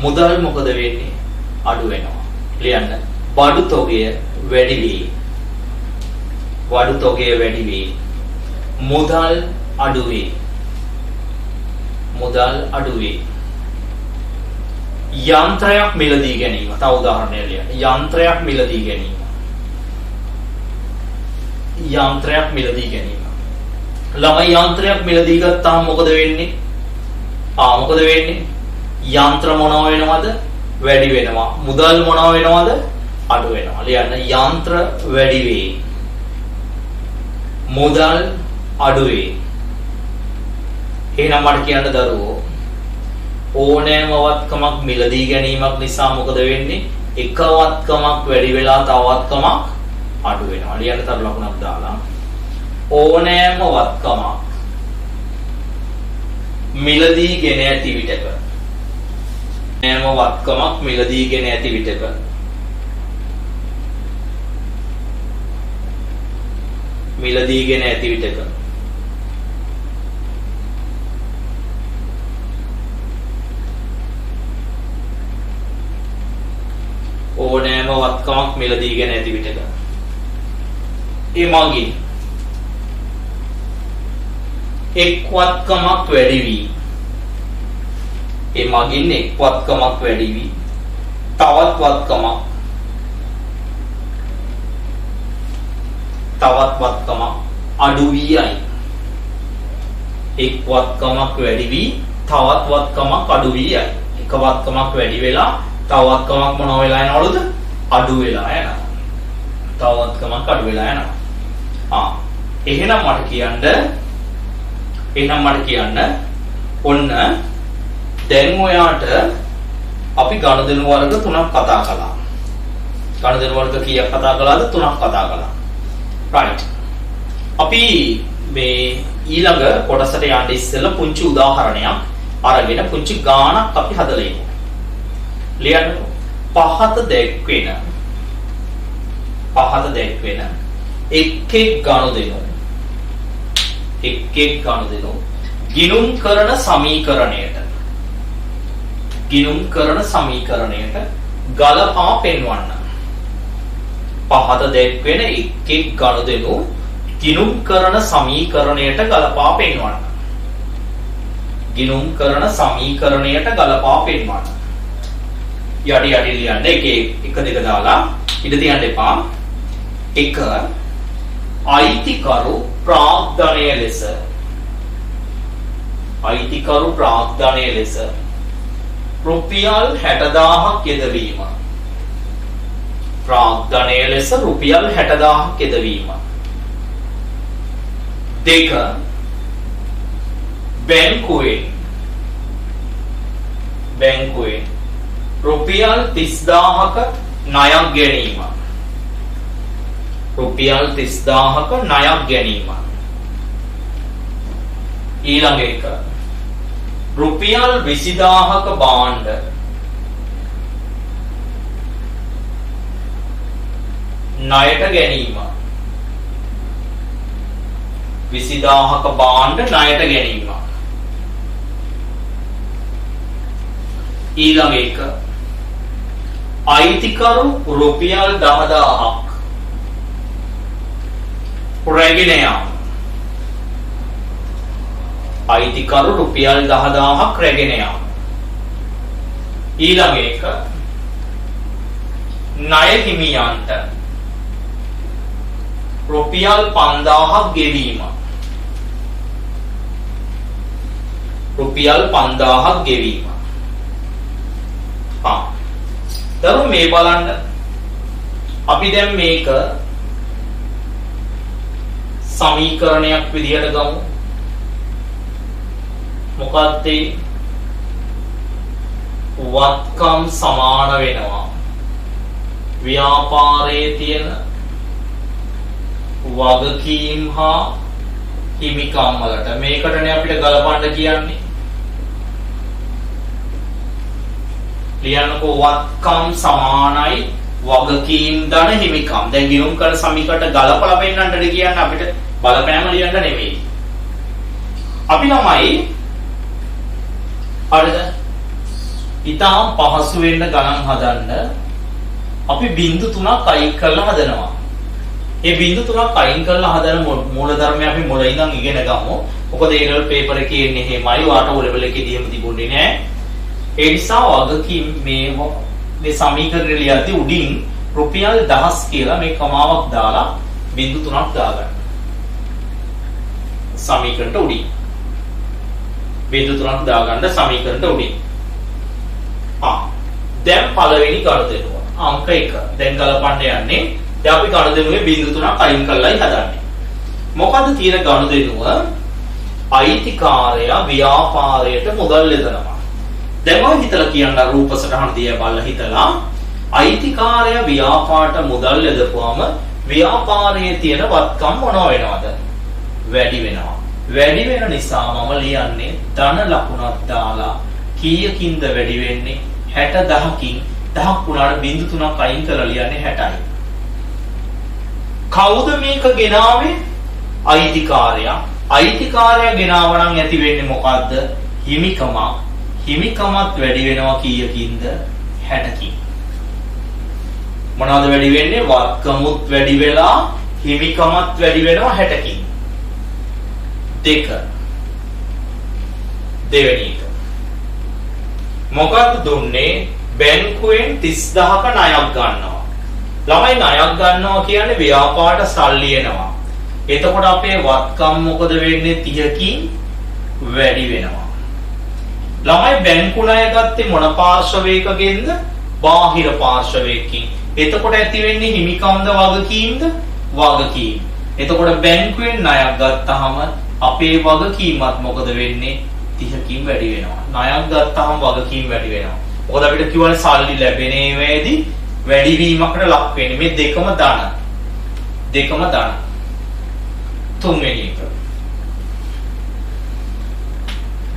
මුදල් මොකද වෙන්නේ? අඩු වෙනවා. ලියන්න. බඩු තොගය වැඩි වේ. බඩු තොගය වැඩි වේ. මුදල් අඩු වේ. මුදල් අඩු වේ. යන්ත්‍රයක් මිලදී ගැනීම. තව උදාහරණයක් ලියන්න. යන්ත්‍රයක් මිලදී ගැනීම. යන්ත්‍රයක් මිලදී ගැනීම. ළමයි යන්ත්‍රයක් මිලදී ගත්තාම මොකද වෙන්නේ? මොකද වෙන්නේ? යන්ත්‍ර මොනවා වෙනවද? වැඩි වෙනවා. මුදල් මොනවා වෙනවද? අඩු වෙනවා. ලියන්න. යන්ත්‍ර වැඩි වේ. මුදල් අඩු වේ. එහෙනම් මට කියන්න දරුවෝ ඕනෑම වත්කමක් මිලදී ගැනීමක් නිසා මොකද වෙන්නේ? එක වත්කමක් වැඩි වෙලා තව වත්කමක් අඩු වෙනවා. ලියන්න තර ලකුණක් දාලා ඕනෑම වත්කමක් මිලදී ගෙන ඇති විටක ඕනෑම වත්කමක් මිලදී ගෙන ඇති විටක මිලදී ගෙන ඇති විටක ඕනෑම වත්කමක් මිලදී ගෙන ඇති විටක ඒ මගින් එක් වත්කමක් වැඩි වී ඒ මගින් එක් වත්කමක් වැඩි වී තවත් වත්කමක් අඩු වී යයි. එක් වත්කමක් වැඩි වී තවත් වත්කමක් අඩු වී යයි. එක වත්කමක් වැඩි වෙලා තව වත්කමක් මොනවා වෙලා යනවලුද? අඩු වෙලා යනවා. තව වත්කමක් අඩු වෙලා යනවා. එහෙනම් මට කියන්න ඔන්න දැන් ඔයාට අපි ගණදෙනු වර්ග 3ක් කතා කළා. ගණදෙනු වර්ග කීයක් කතා කළාද? 3ක් කතා කළා. right. අපි මේ ඊළඟ කොටසට යන්න ඉස්සෙල්ලා පුංචි උදාහරණයක් අරගෙන පුංචි ගාණක් අපි හදලා ඉමු. ලියන්න. පහත දැක්වෙන එක් ගනුදෙනු ගිණුම් කරන සමීකරණයට ගලපා පෙන්වන්න. පහත දැක්වෙන එක් ගනුදෙනු ගිණුම් කරන සමීකරණයට ගලපා පෙන්වන්න. ගිණුම් කරන සමීකරණයට ගලපා පෙන්වන්න. යටි ලියන්න. එක දෙක දාලා ඉඳ තියන්න එපා. එක අයිතිකරු ප්‍රාග්ධනය ලෙස රුපියල් 60000ක් යෙදවීම. ප්‍රාග්ධනය ලෙස රුපියල් 60000ක් යෙදවීම. දෙක බැංකුවේ රුපියල් 30000ක ණයක් ගැනීම. රුපියල් 30000ක ණයක් ගැනීම. ඊළඟ එක රුපියල් 20000ක භාණ්ඩ ණයට ගැනීම. 20000ක භාණ්ඩ ණයට ගැනීම. ඊළඟ එක අයිතිකරු රුපියල් 10000ක් රැගෙන යාම. අයිතිකරු රුපියල් 10000ක් රැගෙන යාම. ඊළඟ එක ණය හිමියන්ට රුපියල් 5000ක් ගෙවීම. රුපියල් 5000ක් ගෙවීම. දරු මේ බලන්න අපි දැන් මේක සමීකරණයක් විදිහට ගමු. මොකක්ද වත්කම් සමාන වෙනවා ව්‍යාපාරයේ තියෙන වගකීම් හා හිමිකම් වලට. මේකටනේ අපිට ගලපන්න කියන්නේ. ලියන්නකෝ වත්කම් සමානයි වගකීම් ධන හිමිකම්. දැන් ගිණුම් කරන සමීකරණයට ගලපලා පෙන්නන්නද කියන්නේ අපිට බලපෑම ලියන්න නෙමෙයි. අපි ළමයි හරිද? ඊටාම් පහසු වෙන්න ගණන් හදන්න අපි බිංදු 3ක් අයින් කරලා හදනවා. ඒ බිංදු 3ක් අයින් කරලා හදන මූලධර්මය අපි මුල ඉඳන් ඉගෙන ගමු. මොකද ඒ ලෙවල් පේපර් එකේ එන්නේ එහෙමයි. වාට O ලෙවල් එකේදී එහෙම තිබුණේ නෑ. ඒ නිසා වගකීම් මේ සමීකරණය ලියද්දී උඩින් රුපියල් 1000 කියලා මේ කමාවක් දාලා බිංදු 3ක් දාගන්න. සමීකරණයට උඩින් බිංදු 3ක් දාගන්න සමීකරණයට උඩින්. දැන් පළවෙනි ගනුදෙනුව අංක 1. දැන් ගලපන්න යන්නේ. දැන් අපි ගනුදෙනුවේ බිංදු 3ක් අයින් කරලායි හදන්නේ. මොකද්ද තියෙන ගනුදෙනුව? අයිතිකාරයා ව්‍යාපාරයට මුදල් යොදනවා. දැන් මම හිතලා කියන්න රූප සටහන දිහා බලලා හිතලා අයිතිකාරයා ව්‍යාපාරට මුදල් යොදපුවම ව්‍යාපාරයේ තියෙන වත්කම් මොනවා වෙනවද? වැඩි වෙනවා. වැඩි වෙන නිසා මම ලියන්නේ ධන ලකුණක් දාලා කීයකින්ද වැඩි වෙන්නේ? 60000කින්. 1000ක් වුණාට බිංදු 3ක් අයින් කරලා ලියන්නේ 60යි. කවුද මේක ගෙනාවේ? අයිතිකාරයා. අයිතිකාරයා ගෙනාව නම් ඇති වෙන්නේ මොකද්ද? හිමිකම. හිමිකමත් වැඩි වෙනවා කීයකින්ද? 60කින්. මොනවද වැඩි වෙන්නේ? වත්කමුත් වැඩි වෙලා හිමිකමත් වැඩි වෙනවා 60කින්. දෙවෙනි එක. මොකක්ද දුන්නේ? බැංකුවෙන් 30000ක ණයක් ගන්නවා. ළමයි ණයක් ගන්නවා කියන්නේ ව්‍යාපාරයට සල්ලි එනවා. එතකොට අපේ වත්කම් මොකද වෙන්නේ? 30කින් වැඩි වෙනවා. ළමයි බැංකු ණය ගත්තේ මොන පාර්ශවයකගෙන්ද? බාහිර පාර්ශවයකින්. එතකොට ඇති වෙන්නේ හිමිකම්ද වගකීම්ද? වගකීම්. එතකොට බැංකුවෙන් ණයක් ගත්තාම අපේ වගකීමත් මොකද වෙන්නේ? 30කින් වැඩි වෙනවා. ණයක් ගත්තාම වගකීම් වැඩි වෙනවා. මොකද අපිට කියවනේ සල්ලි ලැබෙන ඒවාදී වැඩිවීමකට ලක් වෙන්නේ. මේ දෙකම ධන. තුන්වෙනි එක.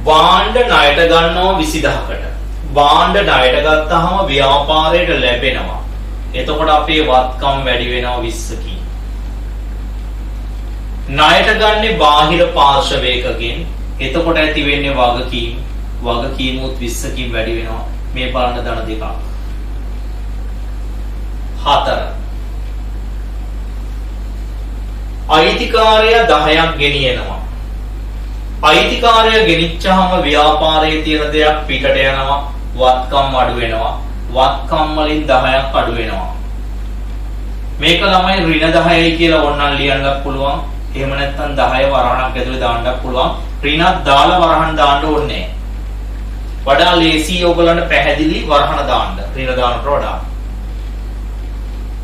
භාණ්ඩ ණයට ගන්නවා 20000කට. භාණ්ඩ ණයට ගත්තාම ව්‍යාපාරයට ලැබෙනවා. එතකොට අපේ වත්කම් වැඩි වෙනවා 20කින්. ණයට ගන්නේ බාහිර පාර්ශවයකකින්. එතකොට ඇති වෙන්නේ වගකීම්. වගකීමුත් 20කින් වැඩි වෙනවා. මේ බලන්න ධන දෙකක්. 4. අයිතිකාරයා 10ක් ගෙනියනවා. අයිතිකාරයා ගෙනිච්චාම ව්‍යාපාරයේ තියෙන දෙයක් පිටට යනවා. වත්කම් අඩු වෙනවා. වත්කම් වලින් 10ක් අඩු වෙනවා. මේක ළමයි ඍණ 10යි කියලා ඕනනම් ලියන්නත් පුළුවන්. එහෙම නැත්නම් 10 වරහණක් ඇතුලේ දාන්නත් පුළුවන්. ඍණක් දාලා වරහන් දාන්න ඕනේ. වඩා ලේසි ඔයගලන්ට පැහැදිලි වරහණ දාන්න. ඍණ දානට වඩා.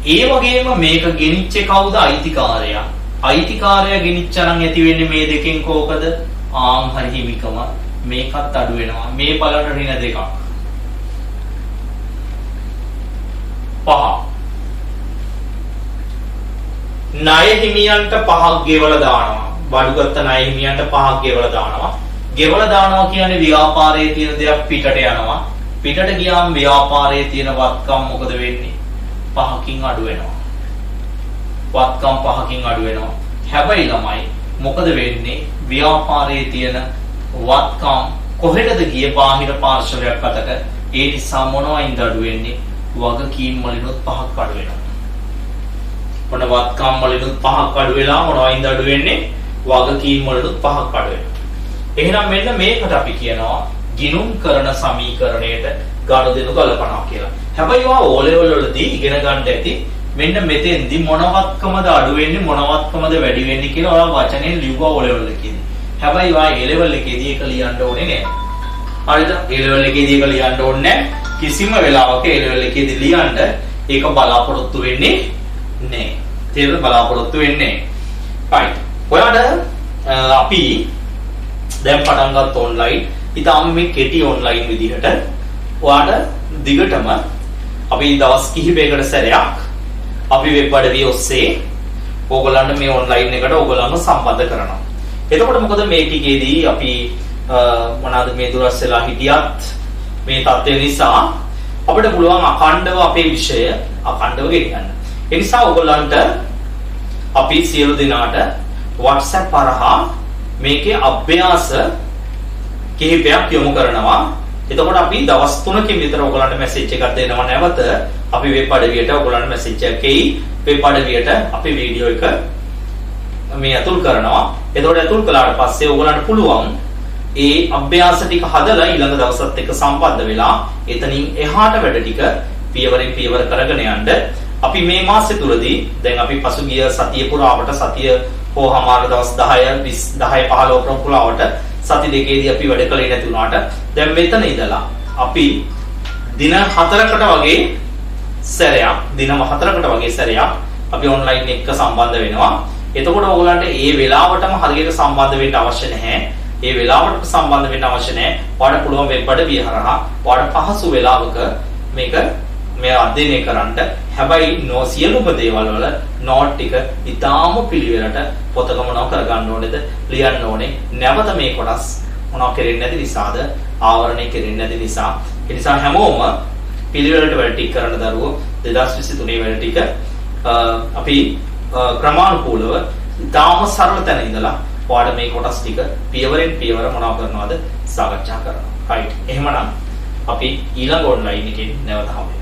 ඒ වගේම මේක ගෙනිච්චේ කවුද? අයිතිකාරයා. අයිතිකාරයා ගෙනිච්චා නම් ඇති වෙන්නේ මේ දෙකෙන් කෝකද? ආම් හරි හිමිකම. මේකත් අඩු වෙනවා. මේ බලන්න ඍණ දෙකක්. 5. ණය හිමියන්ට 5ක් ගෙවලා දානවා. බඩුගත්ත ණය හිමියන්ට 5ක් ගෙවලා දානවා. ගෙවලා දානවා කියන්නේ ව්‍යාපාරයේ තියෙන දේක් පිටට යනවා. පිටට ගියාම ව්‍යාපාරයේ තියෙන වත්කම් මොකද වෙන්නේ? 5කින් අඩු වෙනවා. වත්කම් 5කින් අඩු වෙනවා. හැබැයි ළමයි මොකද වෙන්නේ? ව්‍යාපාරයේ තියෙන වත්කම් කොහෙටද ගියේ? බාහිර පාර්ශවයක් අතට. ඒ නිසා මොනවයින්ද අඩු වෙන්නේ? වගකීම් වලිනුත් පහක් අඩු වෙනවා. මොන වත්කම් වලිනුත් පහක් අඩු වෙලා මොනවයින්ද අඩු වෙන්නේ? වගකීම් වලිනුත් පහක් අඩු වෙනවා. එහෙනම් මෙන්න මේකට අපි කියනවා ගිණුම් කරන සමීකරණයට ගනුදෙනු ගලපනවා කියලා. හැබැයි ඔයා O level වලදී ඉගෙන ගන්න ඇති මෙන්න මෙතෙන්දි මොනවත්කමද අඩු වෙන්නේ මොනවත්කමද වැඩි වෙන්නේ කියලා ඔයා වචනෙන් ලියුවා O level එකේදී. හැබැයි ඔයා A level එකේදී ඒක ලියන්න ඕනේ නෑ. හරිද? A level එකේදී ඒක ලියන්න ඕනේ නෑ. කිසිම වෙලාවක A level එකේදී ලියන්න ඒක බලාපොරොත්තු වෙන්නේ නෑ. තේරුම් බලාපොරොත්තු වෙන්නේ නෑ. right. ඔයාට අපි දැන් පටන් ගත්ත ඔන්ලයින් ඉතාලම මේ කෙටි ඔන්ලයින් විදිහට ඔයාට දිගටම අපි දවස් කිහිපයකට සැරයක් අපි වෙබ් අඩවිය ඔස්සේ ඕගොල්ලන්ට මේ ඔන්ලයින් එකට ඕගොල්ලන්ව සම්බන්ධ කරනවා. එතකොට මොකද මේ ටිකේදී අපි මොනවාද මේ දුරස් වෙලා හිටියත් මේ තත්ත්වය නිසා අපිට පුළුවන් අඛණ්ඩව අපේ විෂය අඛණ්ඩව ගෙනියන්න. ඒ නිසා ඕගොල්ලන්ට අපි සියලු දෙනාට WhatsApp හරහා මේකේ අභ්‍යාස කිහිපයක් යොමු කරනවා. එතකොට අපි දවස් 3කින් විතර ඔයගලන්ට මැසේජ් එකක් දෙනවා නැවත අපි වෙබ් අඩවියට ඔයගලන්ට මැසේජ් එකක් එයි. වෙබ් අඩවියට අපි වීඩියෝ එක මේ අතුල් කරනවා. එතකොට අතුල් කළාට පස්සේ ඔයගලන්ට පුළුවන් ඒ අභ්‍යාස ටික හදලා ඊළඟ දවසත් එක්ක සම්බන්ධ වෙලා එතනින් එහාට වැඩ ටික පියවරෙන් පියවර කරගෙන යන්න. අපි මේ මාසෙ තුලදී දැන් අපි පසුගිය සතිය පුරාවට සතිය හොහමාර දවස් 10 20 10 15 පුරාවට සති දෙකේදී අපි වැඩ කළේ නැති වුණාට දැන් මෙතන ඉඳලා අපි දින 4කට වගේ සැරයක් දින 4කට වගේ සැරයක් අපි ඔන්ලයින් එක්ක සම්බන්ධ වෙනවා. එතකොට ඔයගලන්ට ඒ වෙලාවටම හරියට සම්බන්ධ වෙන්න අවශ්‍ය නැහැ. ඒ වෙලාවට සම්බන්ධ වෙන්න අවශ්‍ය නැහැ. ඔයාලට පුළුවන් වෙබ් අඩවිය හරහා ඔයාලට පහසු වෙලාවක මේක මේ අධ්‍යයනය කරන්න. හැබැයි සියලුම දේවල් වල නෝට් ටික ඉතාම පිළිවෙලට පොතක මොනව කරගන්න ඕනේද ලියන්න ඕනේ. නැවත මේ කොටස් මොනව කෙරෙන්නේ නැති නිසාද ආවරණය කෙරෙන්නේ නැති නිසා. ඒ නිසා හැමෝම පිළිවෙලට වැඩ ටික කරන දරුවෝ 2023 වැඩ ටික අපි ක්‍රමානුකූලව ඉතාම සරල තැන ඉඳලා ඔයාලට මේ කොටස් ටික පියවරෙන් පියවර මොනව කරනවද සාකච්ඡා කරනවා. right. එහෙමනම් අපි ඊළඟ ඔන්ලයින් එකේ නැවත හමු.